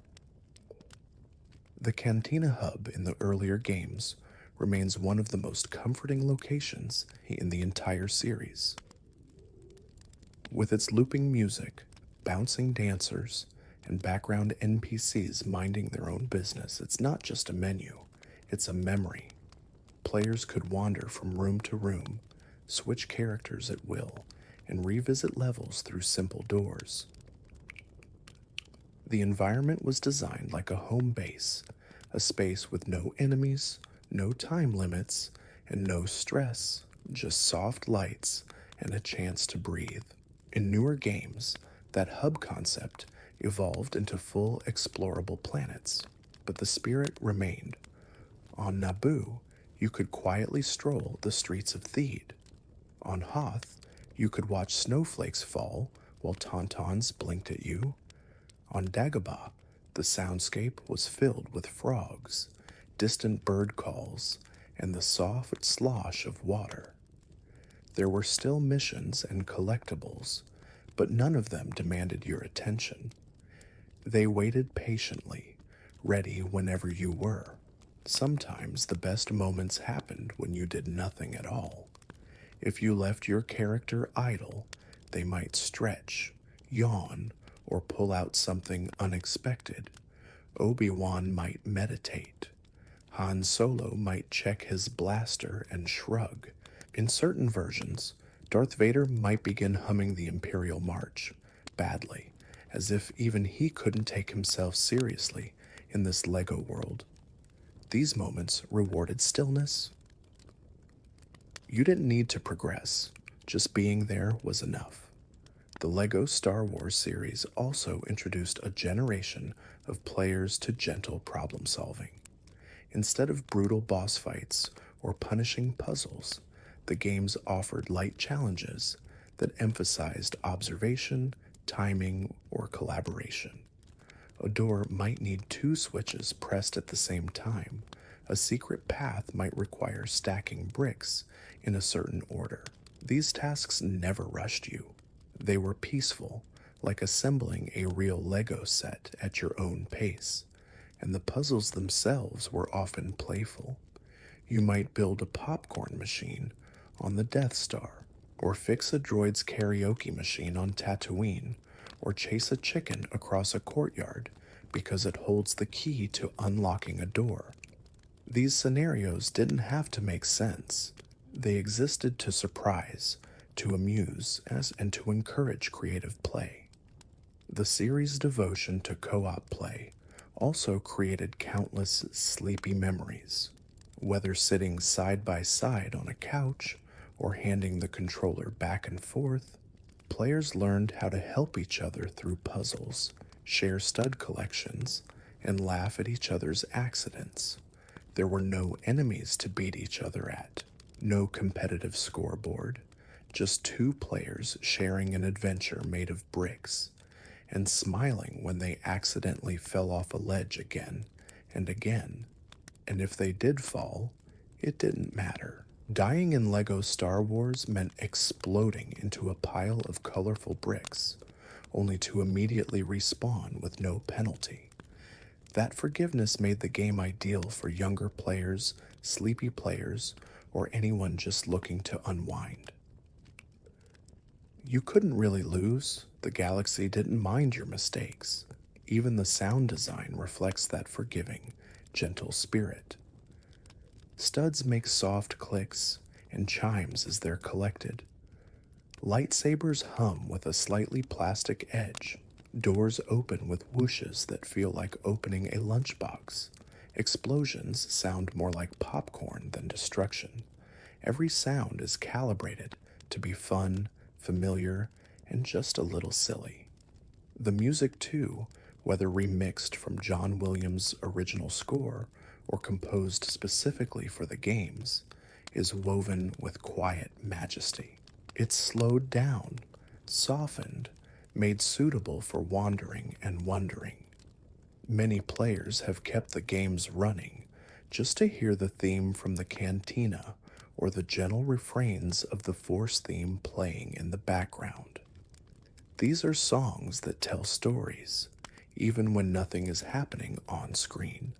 The Cantina hub in the earlier games remains one of the most comforting locations in the entire series. With its looping music, bouncing dancers, and background NPCs minding their own business, it's not just a menu, it's a memory. Players could wander from room to room, switch characters at will, and revisit levels through simple doors. The environment was designed like a home base, a space with no enemies, no time limits, and no stress, just soft lights and a chance to breathe. In newer games, that hub concept evolved into full explorable planets, but the spirit remained. On Naboo, you could quietly stroll the streets of Theed. On Hoth, you could watch snowflakes fall while tauntauns blinked at you. On Dagobah, the soundscape was filled with frogs, distant bird calls, and the soft slosh of water. There were still missions and collectibles, but none of them demanded your attention. They waited patiently, ready whenever you were. Sometimes the best moments happened when you did nothing at all. If you left your character idle, they might stretch, yawn, or pull out something unexpected. Obi-Wan might meditate. Han Solo might check his blaster and shrug. In certain versions, Darth Vader might begin humming the Imperial March, badly, as if even he couldn't take himself seriously in this LEGO world. These moments rewarded stillness. You didn't need to progress, just being there was enough. The LEGO Star Wars series also introduced a generation of players to gentle problem solving. Instead of brutal boss fights or punishing puzzles, the games offered light challenges that emphasized observation, timing, or collaboration. A door might need 2 switches pressed at the same time. A secret path might require stacking bricks in a certain order. These tasks never rushed you. They were peaceful, like assembling a real Lego set at your own pace, and the puzzles themselves were often playful. You might build a popcorn machine on the Death Star, or fix a droid's karaoke machine on Tatooine, or chase a chicken across a courtyard because it holds the key to unlocking a door. These scenarios didn't have to make sense. They existed to surprise, to amuse, and to encourage creative play. The series' devotion to co-op play also created countless sleepy memories. Whether sitting side by side on a couch or handing the controller back and forth, players learned how to help each other through puzzles, share stud collections, and laugh at each other's accidents. There were no enemies to beat each other at, no competitive scoreboard, just 2 players sharing an adventure made of bricks, and smiling when they accidentally fell off a ledge again and again. And if they did fall, it didn't matter. Dying in LEGO Star Wars meant exploding into a pile of colorful bricks, only to immediately respawn with no penalty. That forgiveness made the game ideal for younger players, sleepy players, or anyone just looking to unwind. You couldn't really lose. The galaxy didn't mind your mistakes. Even the sound design reflects that forgiving, gentle spirit. Studs make soft clicks and chimes as they're collected. Lightsabers hum with a slightly plastic edge. Doors open with whooshes that feel like opening a lunchbox. Explosions sound more like popcorn than destruction. Every sound is calibrated to be fun, familiar, and just a little silly. The music, too, whether remixed from John Williams' original score or composed specifically for the games, is woven with quiet majesty. It's slowed down, softened, made suitable for wandering and wondering. Many players have kept the games running just to hear the theme from the Cantina or the gentle refrains of the Force theme playing in the background. These are songs that tell stories, even when nothing is happening on screen.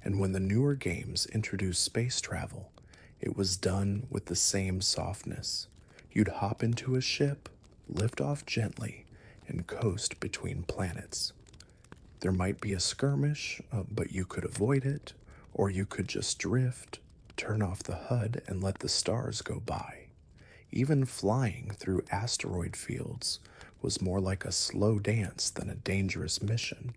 And when the newer games introduced space travel, it was done with the same softness. You'd hop into a ship, lift off gently, and coast between planets. There might be a skirmish, but you could avoid it, or you could just drift, turn off the HUD, and let the stars go by. Even flying through asteroid fields was more like a slow dance than a dangerous mission.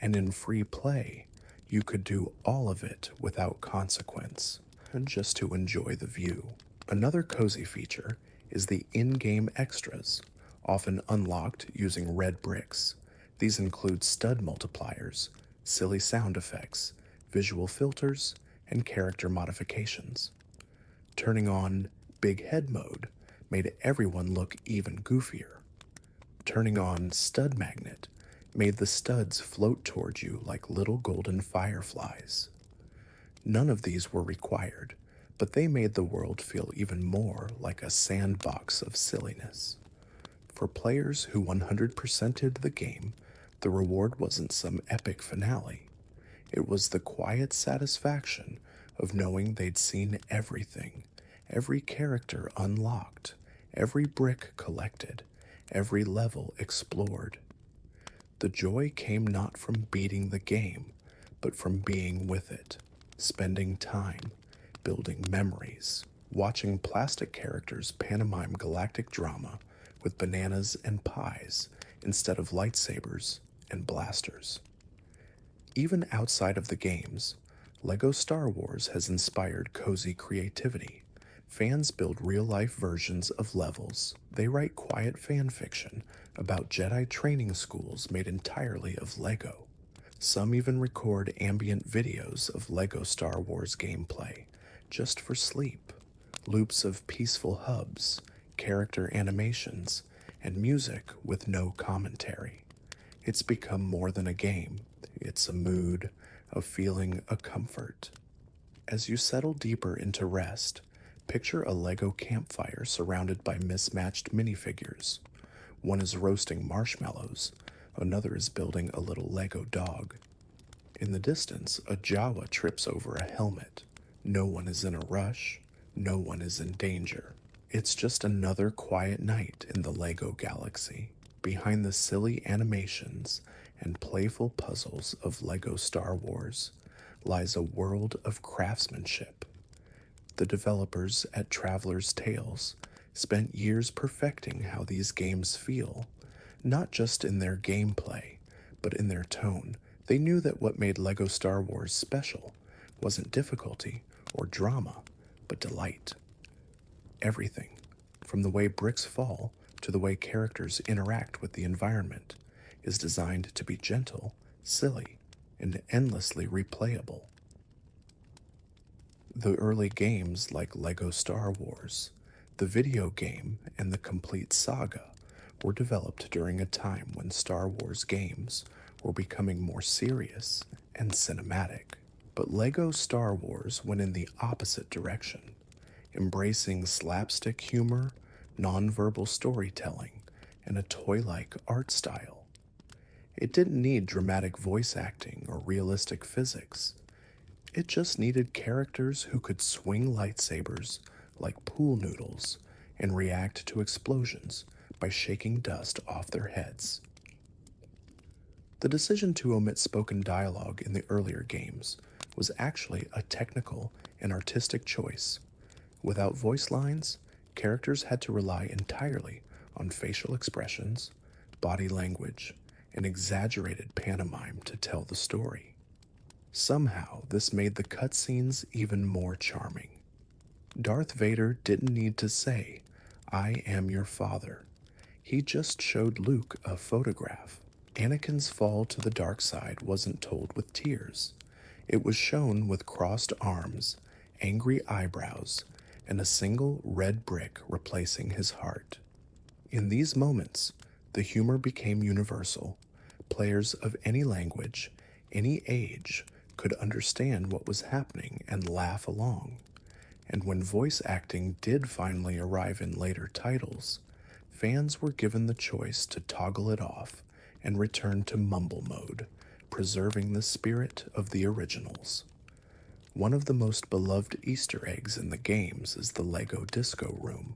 And in free play, you could do all of it without consequence, just to enjoy the view. Another cozy feature is the in-game extras, often unlocked using red bricks. These include stud multipliers, silly sound effects, visual filters, and character modifications. Turning on Big Head mode made everyone look even goofier. Turning on Stud Magnet made the studs float toward you like little golden fireflies. None of these were required, but they made the world feel even more like a sandbox of silliness. For players who 100%ed the game, the reward wasn't some epic finale. It was the quiet satisfaction of knowing they'd seen everything, every character unlocked, every brick collected, every level explored. The joy came not from beating the game, but from being with it, spending time, building memories, watching plastic characters pantomime galactic drama with bananas and pies instead of lightsabers and blasters. Even outside of the games, LEGO Star Wars has inspired cozy creativity. Fans build real-life versions of levels. They write quiet fan fiction about Jedi training schools made entirely of LEGO. Some even record ambient videos of LEGO Star Wars gameplay, just for sleep. Loops of peaceful hubs, character animations, and music with no commentary. It's become more than a game. It's a mood, a feeling, a comfort. As you settle deeper into rest, picture a LEGO campfire surrounded by mismatched minifigures. One is roasting marshmallows, another is building a little LEGO dog. In the distance, a Jawa trips over a helmet. No one is in a rush, no one is in danger. It's just another quiet night in the LEGO galaxy. Behind the silly animations and playful puzzles of LEGO Star Wars lies a world of craftsmanship. The developers at Traveler's Tales spent years perfecting how these games feel, not just in their gameplay, but in their tone. They knew that what made LEGO Star Wars special wasn't difficulty or drama, but delight. Everything, from the way bricks fall to the way characters interact with the environment, is designed to be gentle, silly, and endlessly replayable. The early games like LEGO Star Wars, the video game, and the Complete Saga were developed during a time when Star Wars games were becoming more serious and cinematic. But LEGO Star Wars went in the opposite direction, embracing slapstick humor, nonverbal storytelling, and a toy-like art style. It didn't need dramatic voice acting or realistic physics. It just needed characters who could swing lightsabers like pool noodles and react to explosions by shaking dust off their heads. The decision to omit spoken dialogue in the earlier games was actually a technical and artistic choice. Without voice lines, characters had to rely entirely on facial expressions, body language, and exaggerated pantomime to tell the story. Somehow, this made the cutscenes even more charming. Darth Vader didn't need to say, "I am your father." He just showed Luke a photograph. Anakin's fall to the dark side wasn't told with tears. It was shown with crossed arms, angry eyebrows, and a single red brick replacing his heart. In these moments, the humor became universal. Players of any language, any age, could understand what was happening and laugh along. And when voice acting did finally arrive in later titles, fans were given the choice to toggle it off and return to mumble mode, preserving the spirit of the originals. One of the most beloved Easter eggs in the games is the Lego Disco Room,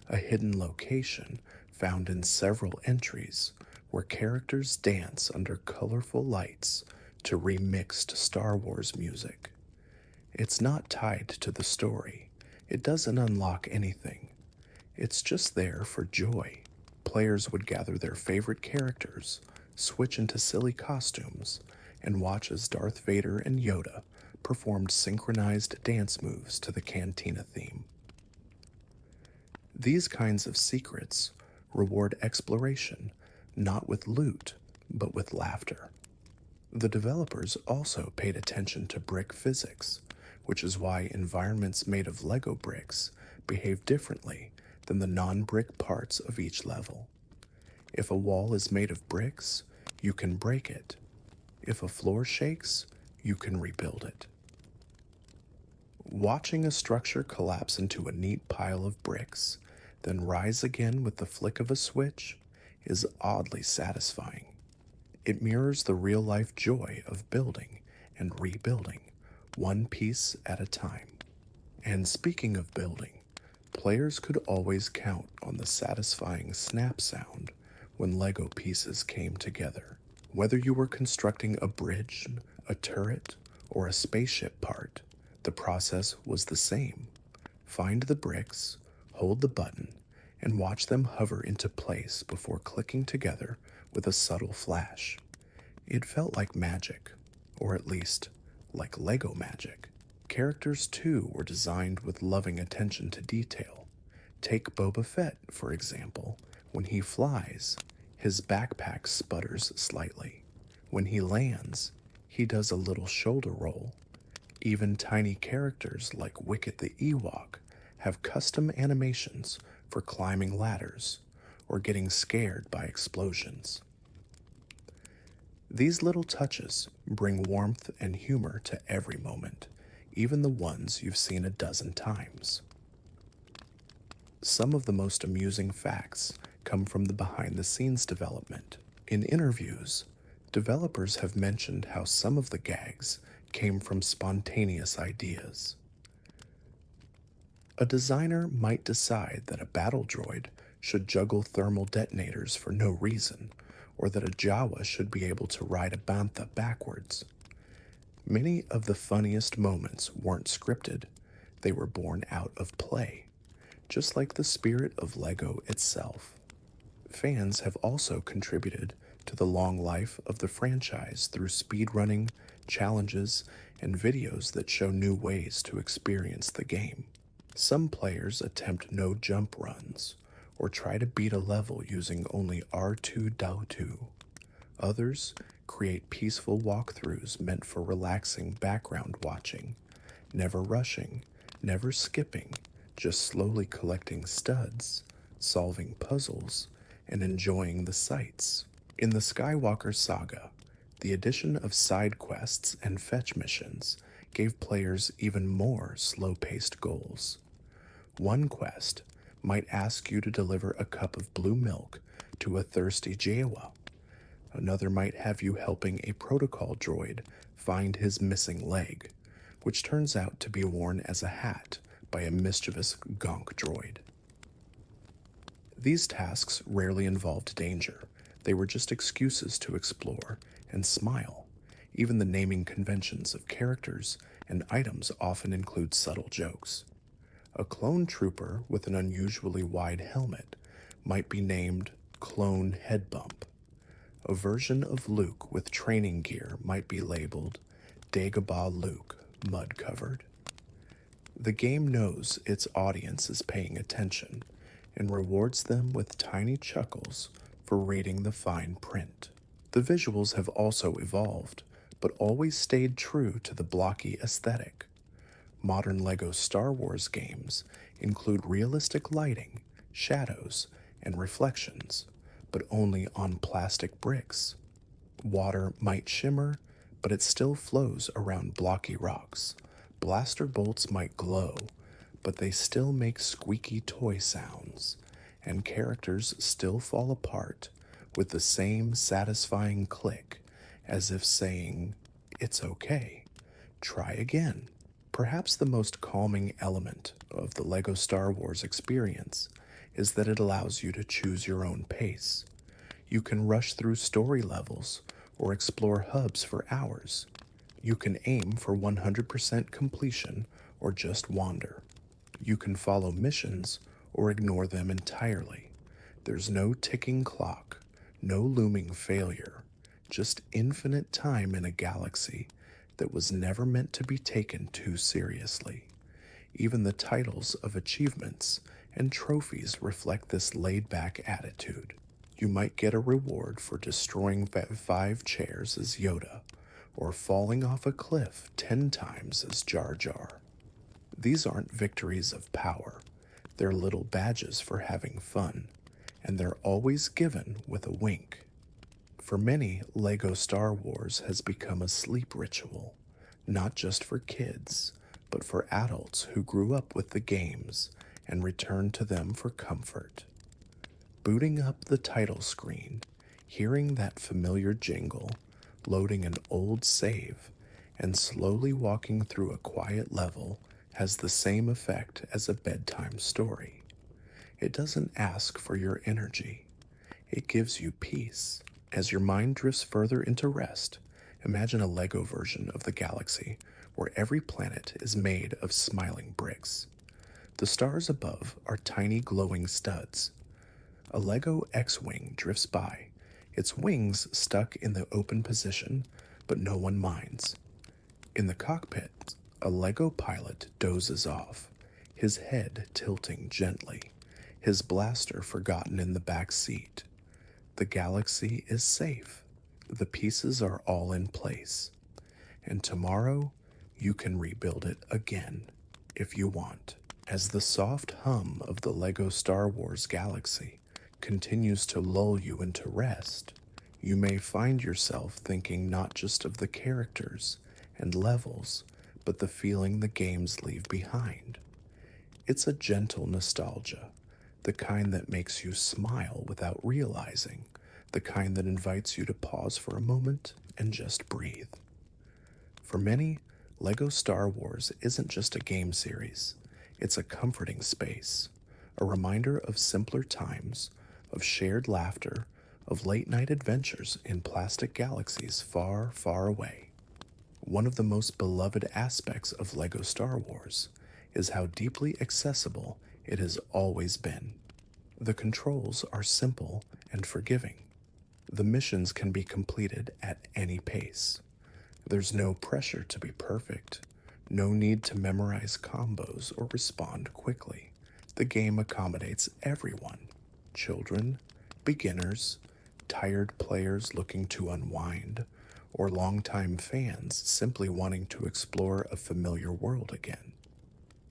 a hidden location found in several entries where characters dance under colorful lights to remixed Star Wars music. It's not tied to the story. It doesn't unlock anything. It's just there for joy. Players would gather their favorite characters, switch into silly costumes, and watch as Darth Vader and Yoda performed synchronized dance moves to the Cantina theme. These kinds of secrets reward exploration, not with loot, but with laughter. The developers also paid attention to brick physics, which is why environments made of Lego bricks behave differently than the non-brick parts of each level. If a wall is made of bricks, you can break it. If a floor shakes, you can rebuild it. Watching a structure collapse into a neat pile of bricks, then rise again with the flick of a switch, is oddly satisfying. It mirrors the real-life joy of building and rebuilding, one piece at a time. And speaking of building, players could always count on the satisfying snap sound when Lego pieces came together. Whether you were constructing a bridge, a turret, or a spaceship part, the process was the same. Find the bricks, hold the button, and watch them hover into place before clicking together with a subtle flash. It felt like magic, or at least like Lego magic. Characters too were designed with loving attention to detail. Take Boba Fett, for example. When he flies, his backpack sputters slightly. When he lands, he does a little shoulder roll. Even tiny characters like Wicket the Ewok have custom animations for climbing ladders or getting scared by explosions. These little touches bring warmth and humor to every moment, even the ones you've seen a dozen times. Some of the most amusing facts come from the behind-the-scenes development. In interviews, developers have mentioned how some of the gags came from spontaneous ideas. A designer might decide that a battle droid should juggle thermal detonators for no reason, or that a Jawa should be able to ride a bantha backwards. Many of the funniest moments weren't scripted, they were born out of play, just like the spirit of Lego itself. Fans have also contributed to the long life of the franchise through speedrunning, challenges, and videos that show new ways to experience the game. Some players attempt no jump runs, or try to beat a level using only R2-D2. Others create peaceful walkthroughs meant for relaxing background watching, never rushing, never skipping, just slowly collecting studs, solving puzzles, and enjoying the sights. In the Skywalker Saga, the addition of side quests and fetch missions gave players even more slow-paced goals. One quest might ask you to deliver a cup of blue milk to a thirsty Jawa. Another might have you helping a protocol droid find his missing leg, which turns out to be worn as a hat by a mischievous gonk droid. These tasks rarely involved danger. They were just excuses to explore and smile. Even the naming conventions of characters and items often include subtle jokes. A clone trooper with an unusually wide helmet might be named Clone Head Bump. A version of Luke with training gear might be labeled Dagobah Luke, Mud Covered. The game knows its audience is paying attention and rewards them with tiny chuckles for reading the fine print. The visuals have also evolved, but always stayed true to the blocky aesthetic. Modern LEGO Star Wars games include realistic lighting, shadows, and reflections, but only on plastic bricks. Water might shimmer, but it still flows around blocky rocks. Blaster bolts might glow, but they still make squeaky toy sounds, and characters still fall apart with the same satisfying click, as if saying, "It's okay, try again." Perhaps the most calming element of the LEGO Star Wars experience is that it allows you to choose your own pace. You can rush through story levels or explore hubs for hours. You can aim for 100% completion or just wander. You can follow missions or ignore them entirely. There's no ticking clock, no looming failure, just infinite time in a galaxy that was never meant to be taken too seriously. Even the titles of achievements and trophies reflect this laid-back attitude. You might get a reward for destroying 5 chairs as Yoda, or falling off a cliff 10 times as Jar Jar. These aren't victories of power. They're little badges for having fun, and they're always given with a wink. For many, LEGO Star Wars has become a sleep ritual, not just for kids, but for adults who grew up with the games and return to them for comfort. Booting up the title screen, hearing that familiar jingle, loading an old save, and slowly walking through a quiet level has the same effect as a bedtime story. It doesn't ask for your energy. It gives you peace. As your mind drifts further into rest, imagine a LEGO version of the galaxy where every planet is made of smiling bricks. The stars above are tiny glowing studs. A LEGO X-Wing drifts by, its wings stuck in the open position, but no one minds. In the cockpit, a LEGO pilot dozes off, his head tilting gently, his blaster forgotten in the back seat. The galaxy is safe. The pieces are all in place. And tomorrow, you can rebuild it again, if you want. As the soft hum of the LEGO Star Wars galaxy continues to lull you into rest, you may find yourself thinking not just of the characters and levels, but the feeling the games leave behind. It's a gentle nostalgia, the kind that makes you smile without realizing, the kind that invites you to pause for a moment and just breathe. For many, LEGO Star Wars isn't just a game series, it's a comforting space, a reminder of simpler times, of shared laughter, of late-night adventures in plastic galaxies far, far away. One of the most beloved aspects of LEGO Star Wars is how deeply accessible it has always been. The controls are simple and forgiving. The missions can be completed at any pace. There's no pressure to be perfect, no need to memorize combos or respond quickly. The game accommodates everyone: children, beginners, tired players looking to unwind, or longtime fans simply wanting to explore a familiar world again.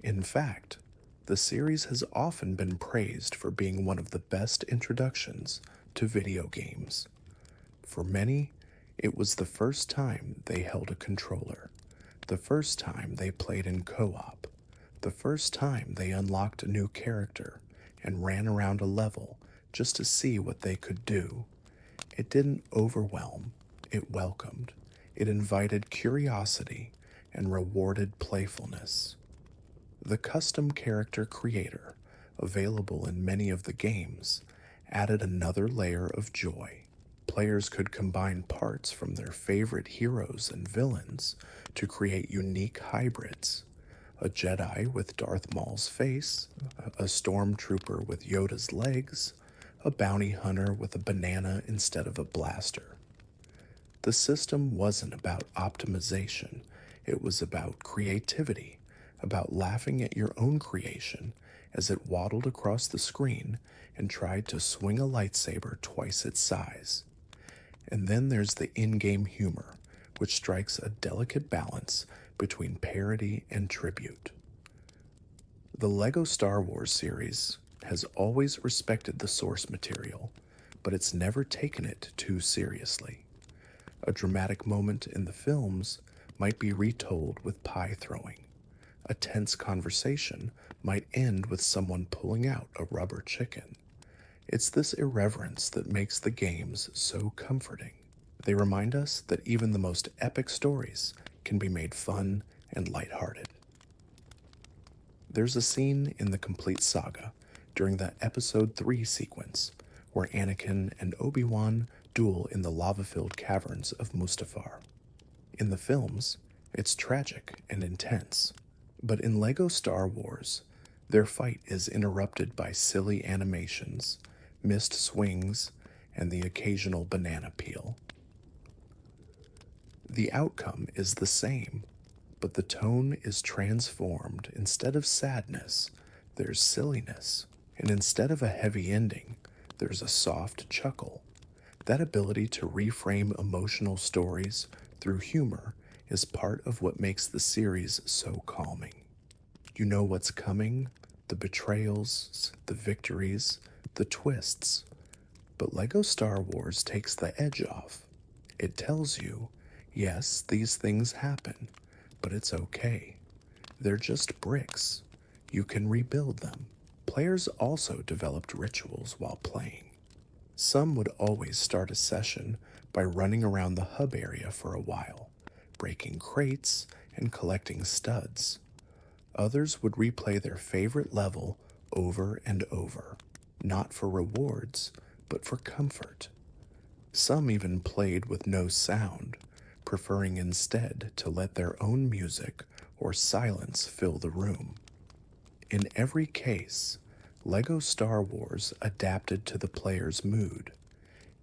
In fact, the series has often been praised for being one of the best introductions to video games. For many, it was the first time they held a controller, the first time they played in co-op, the first time they unlocked a new character and ran around a level just to see what they could do. It didn't overwhelm, it welcomed. It invited curiosity and rewarded playfulness. The custom character creator, available in many of the games, added another layer of joy. Players could combine parts from their favorite heroes and villains to create unique hybrids. A Jedi with Darth Maul's face, a stormtrooper with Yoda's legs, a bounty hunter with a banana instead of a blaster. The system wasn't about optimization, it was about creativity, about laughing at your own creation as it waddled across the screen and tried to swing a lightsaber twice its size. And then there's the in-game humor, which strikes a delicate balance between parody and tribute. The LEGO Star Wars series has always respected the source material, but it's never taken it too seriously. A dramatic moment in the films might be retold with pie throwing. A tense conversation might end with someone pulling out a rubber chicken. It's this irreverence that makes the games so comforting. They remind us that even the most epic stories can be made fun and lighthearted. There's a scene in the Complete Saga during the Episode 3 sequence where Anakin and Obi-Wan duel in the lava-filled caverns of Mustafar. In the films, it's tragic and intense, but in LEGO Star Wars, their fight is interrupted by silly animations, missed swings, and the occasional banana peel. The outcome is the same, but the tone is transformed. Instead of sadness, there's silliness, and instead of a heavy ending, there's a soft chuckle. That ability to reframe emotional stories through humor is part of what makes the series so calming. You know what's coming, the betrayals, the victories, the twists. But LEGO Star Wars takes the edge off. It tells you, yes, these things happen, but it's okay. They're just bricks. You can rebuild them. Players also developed rituals while playing. Some would always start a session by running around the hub area for a while, breaking crates and collecting studs. Others would replay their favorite level over and over, not for rewards, but for comfort. Some even played with no sound, preferring instead to let their own music or silence fill the room. In every case, LEGO Star Wars adapted to the player's mood.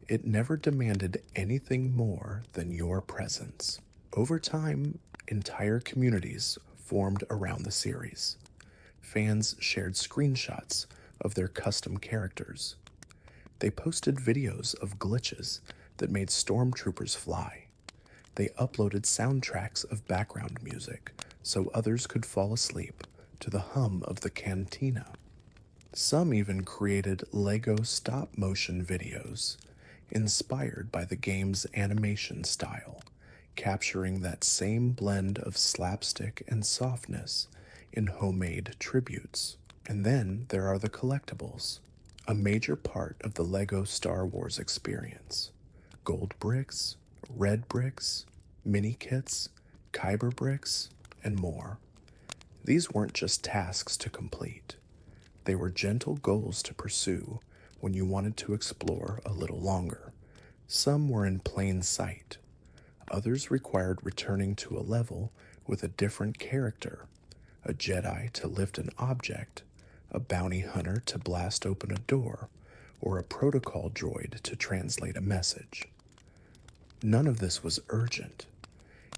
It never demanded anything more than your presence. Over time, entire communities formed around the series. Fans shared screenshots of their custom characters. They posted videos of glitches that made stormtroopers fly. They uploaded soundtracks of background music so others could fall asleep to the hum of the Cantina. Some even created LEGO stop-motion videos, inspired by the game's animation style, capturing that same blend of slapstick and softness in homemade tributes. And then there are the collectibles, a major part of the LEGO Star Wars experience. Gold bricks, red bricks, mini kits, Kyber bricks, and more. These weren't just tasks to complete. They were gentle goals to pursue when you wanted to explore a little longer. Some were in plain sight. Others required returning to a level with a different character, a Jedi to lift an object, a bounty hunter to blast open a door, or a protocol droid to translate a message. None of this was urgent.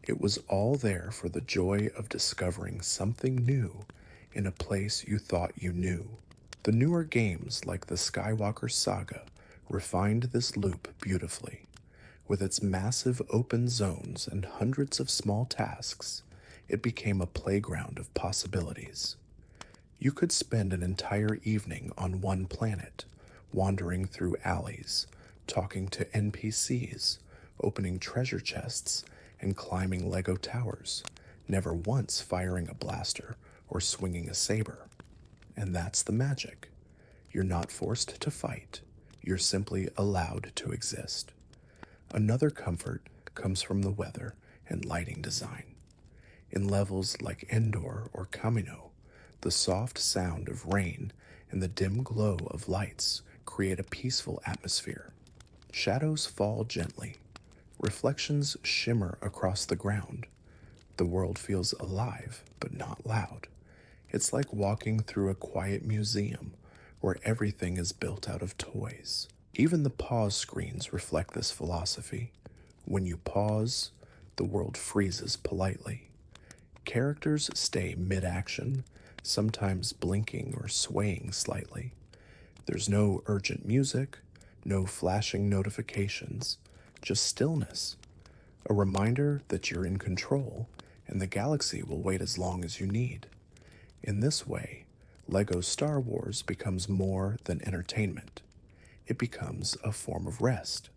It was all there for the joy of discovering something new in a place you thought you knew. The newer games like the Skywalker Saga refined this loop beautifully. With its massive open zones and hundreds of small tasks, it became a playground of possibilities. You could spend an entire evening on one planet, wandering through alleys, talking to NPCs, opening treasure chests, and climbing LEGO towers, never once firing a blaster or swinging a saber. And that's the magic. You're not forced to fight. You're simply allowed to exist. Another comfort comes from the weather and lighting design. In levels like Endor or Kamino, the soft sound of rain and the dim glow of lights create a peaceful atmosphere. Shadows fall gently. Reflections shimmer across the ground. The world feels alive, but not loud. It's like walking through a quiet museum where everything is built out of toys. Even the pause screens reflect this philosophy. When you pause, the world freezes politely. Characters stay mid-action, sometimes blinking or swaying slightly. There's no urgent music, no flashing notifications, just stillness. A reminder that you're in control and the galaxy will wait as long as you need. In this way, LEGO Star Wars becomes more than entertainment. It becomes a form of rest,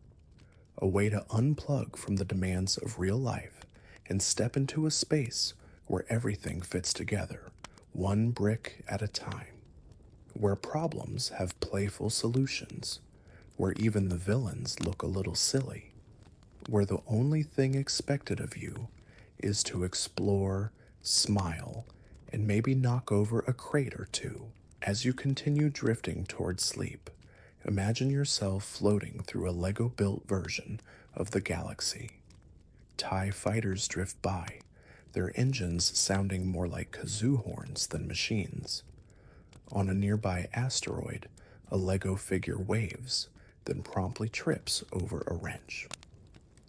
a way to unplug from the demands of real life and step into a space where everything fits together, one brick at a time, where problems have playful solutions, where even the villains look a little silly, where the only thing expected of you is to explore, smile, and maybe knock over a crate or two. As you continue drifting towards sleep, imagine yourself floating through a Lego-built version of the galaxy. TIE fighters drift by, their engines sounding more like kazoo horns than machines. On a nearby asteroid, a Lego figure waves, then promptly trips over a wrench.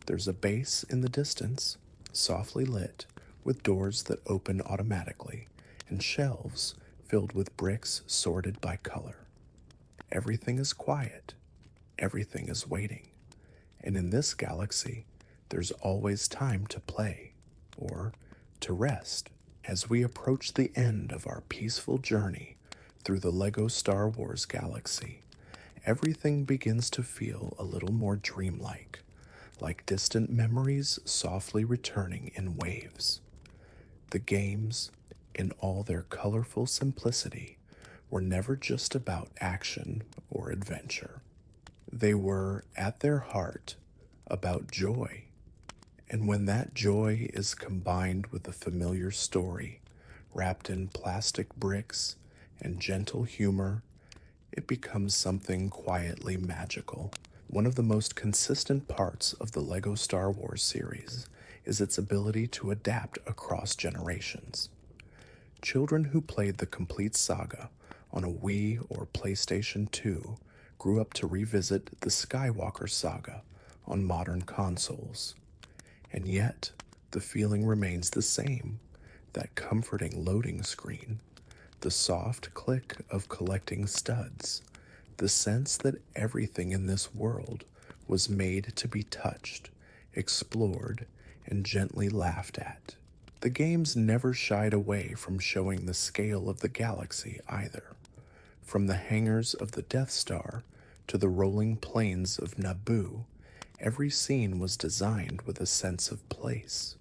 There's a base in the distance, softly lit, with doors that open automatically, and shelves filled with bricks sorted by color. Everything is quiet. Everything is waiting. And in this galaxy, there's always time to play, or to rest. As we approach the end of our peaceful journey through the LEGO Star Wars galaxy, everything begins to feel a little more dreamlike, like distant memories softly returning in waves. The games, in all their colorful simplicity, were never just about action or adventure. They were, at their heart, about joy. And when that joy is combined with a familiar story, wrapped in plastic bricks and gentle humor, it becomes something quietly magical. One of the most consistent parts of the LEGO Star Wars series is its ability to adapt across generations. Children who played the Complete Saga on a Wii or PlayStation 2 grew up to revisit the Skywalker Saga on modern consoles. And yet, the feeling remains the same, that comforting loading screen, the soft click of collecting studs, the sense that everything in this world was made to be touched, explored, and gently laughed at. The games never shied away from showing the scale of the galaxy either. From the hangars of the Death Star to the rolling plains of Naboo, every scene was designed with a sense of place.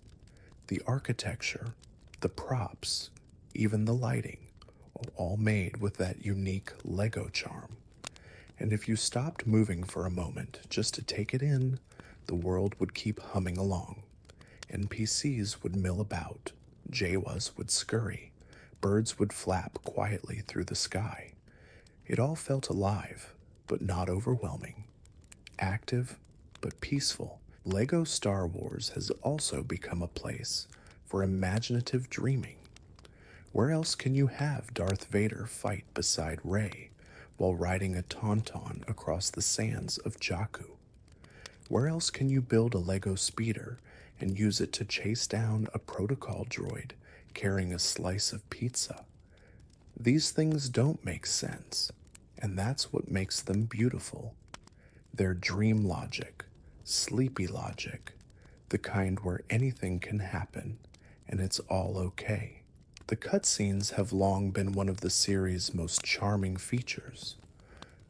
The architecture, the props, even the lighting, all made with that unique LEGO charm. And if you stopped moving for a moment just to take it in, the world would keep humming along. NPCs would mill about, Jawas would scurry, birds would flap quietly through the sky. It all felt alive, but not overwhelming. Active, but peaceful. LEGO Star Wars has also become a place for imaginative dreaming. Where else can you have Darth Vader fight beside Rey while riding a tauntaun across the sands of Jakku? Where else can you build a LEGO speeder and use it to chase down a protocol droid carrying a slice of pizza? These things don't make sense, and that's what makes them beautiful. They're dream logic, sleepy logic, the kind where anything can happen and it's all okay. The cutscenes have long been one of the series' most charming features.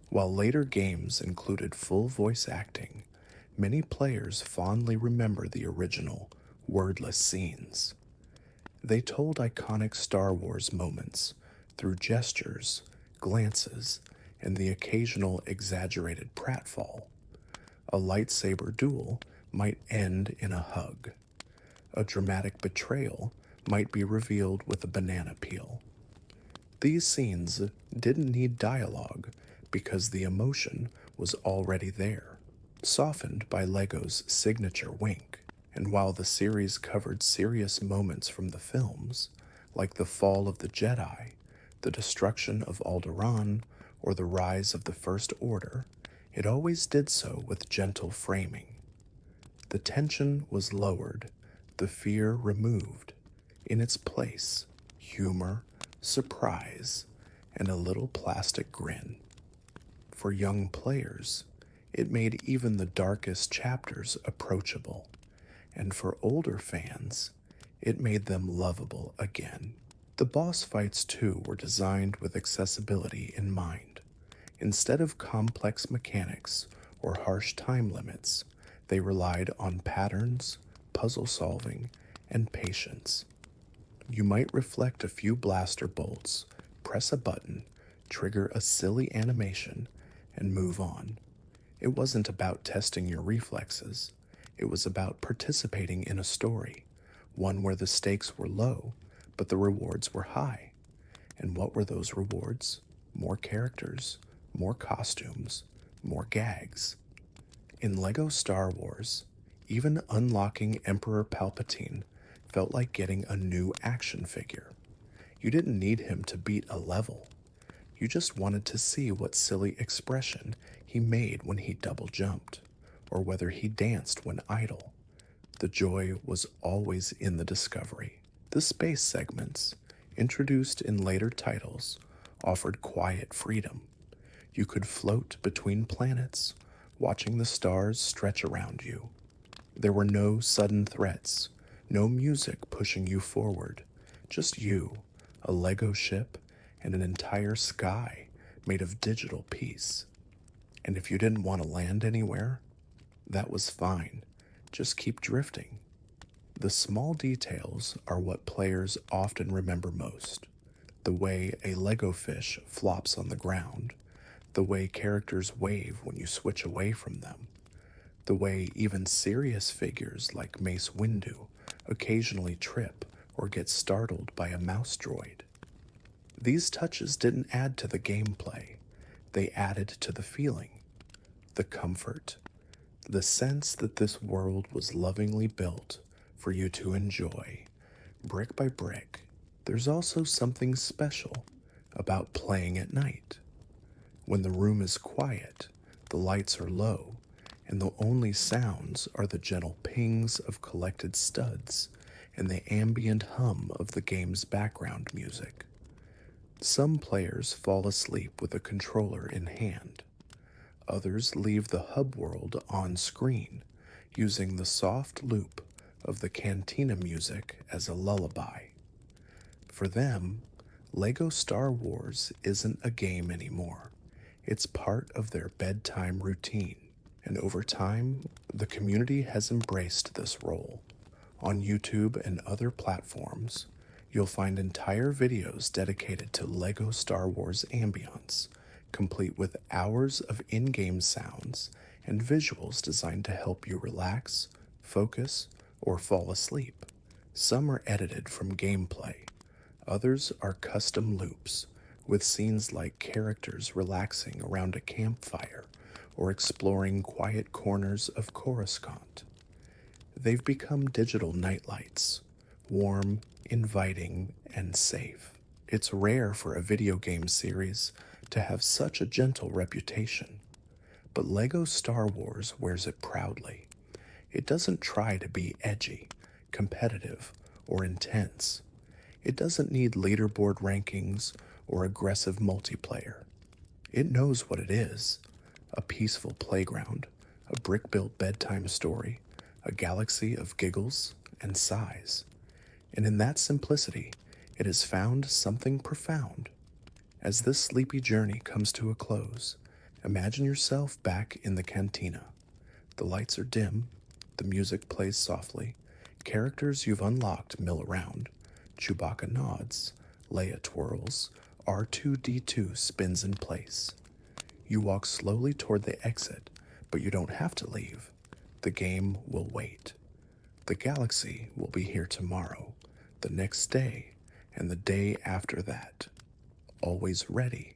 While later games included full voice acting, many players fondly remember the original, wordless scenes. They told iconic Star Wars moments through gestures, glances, and the occasional exaggerated pratfall. A lightsaber duel might end in a hug. A dramatic betrayal might be revealed with a banana peel. These scenes didn't need dialogue because the emotion was already there, softened by LEGO's signature wink. And while the series covered serious moments from the films, like the fall of the Jedi, the destruction of Alderaan, or the rise of the First Order, it always did so with gentle framing. The tension was lowered, the fear removed. In its place, humor, surprise, and a little plastic grin. For young players, it made even the darkest chapters approachable, and for older fans, it made them lovable again. The boss fights too were designed with accessibility in mind. Instead of complex mechanics or harsh time limits, they relied on patterns, puzzle solving, and patience. You might reflect a few blaster bolts, press a button, trigger a silly animation, and move on. It wasn't about testing your reflexes. It was about participating in a story, one where the stakes were low, but the rewards were high. And what were those rewards? More characters, more costumes, more gags. In LEGO Star Wars, even unlocking Emperor Palpatine felt like getting a new action figure. You didn't need him to beat a level. You just wanted to see what silly expression he made when he double jumped, or whether he danced when idle. The joy was always in the discovery. The space segments, introduced in later titles, offered quiet freedom. You could float between planets, watching the stars stretch around you. There were no sudden threats, no music pushing you forward, just you, a LEGO ship, and an entire sky made of digital peace. And if you didn't want to land anywhere, that was fine. Just keep drifting. The small details are what players often remember most. The way a LEGO fish flops on the ground, the way characters wave when you switch away from them, the way even serious figures like Mace Windu occasionally trip or get startled by a mouse droid. These touches didn't add to the gameplay, they added to the feeling, the comfort, the sense that this world was lovingly built for you to enjoy, brick by brick. There's also something special about playing at night. When the room is quiet, the lights are low, and the only sounds are the gentle pings of collected studs and the ambient hum of the game's background music. Some players fall asleep with a controller in hand. Others leave the hub world on screen, using the soft loop of the Cantina music as a lullaby. For them, LEGO Star Wars isn't a game anymore. It's part of their bedtime routine, and over time, the community has embraced this role. On YouTube and other platforms, you'll find entire videos dedicated to LEGO Star Wars ambience, complete with hours of in-game sounds and visuals designed to help you relax, focus, or fall asleep. Some are edited from gameplay. Others are custom loops, with scenes like characters relaxing around a campfire or exploring quiet corners of Coruscant. They've become digital nightlights, warm, inviting, and safe. It's rare for a video game series to have such a gentle reputation, but LEGO Star Wars wears it proudly. It doesn't try to be edgy, competitive, or intense. It doesn't need leaderboard rankings or aggressive multiplayer. It knows what it is: a peaceful playground, a brick-built bedtime story, a galaxy of giggles and sighs. And in that simplicity, it has found something profound. As this sleepy journey comes to a close, imagine yourself back in the Cantina. The lights are dim, the music plays softly, characters you've unlocked mill around, Chewbacca nods, Leia twirls, R2-D2 spins in place. You walk slowly toward the exit, but you don't have to leave. The game will wait. The galaxy will be here tomorrow, the next day, and the day after that. Always ready,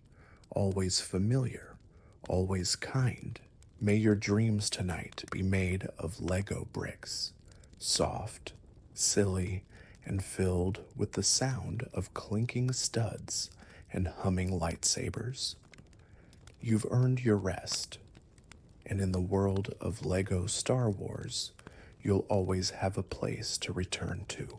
always familiar, always kind. May your dreams tonight be made of Lego bricks, soft, silly, and filled with the sound of clinking studs and humming lightsabers. You've earned your rest, and in the world of Lego Star Wars, you'll always have a place to return to.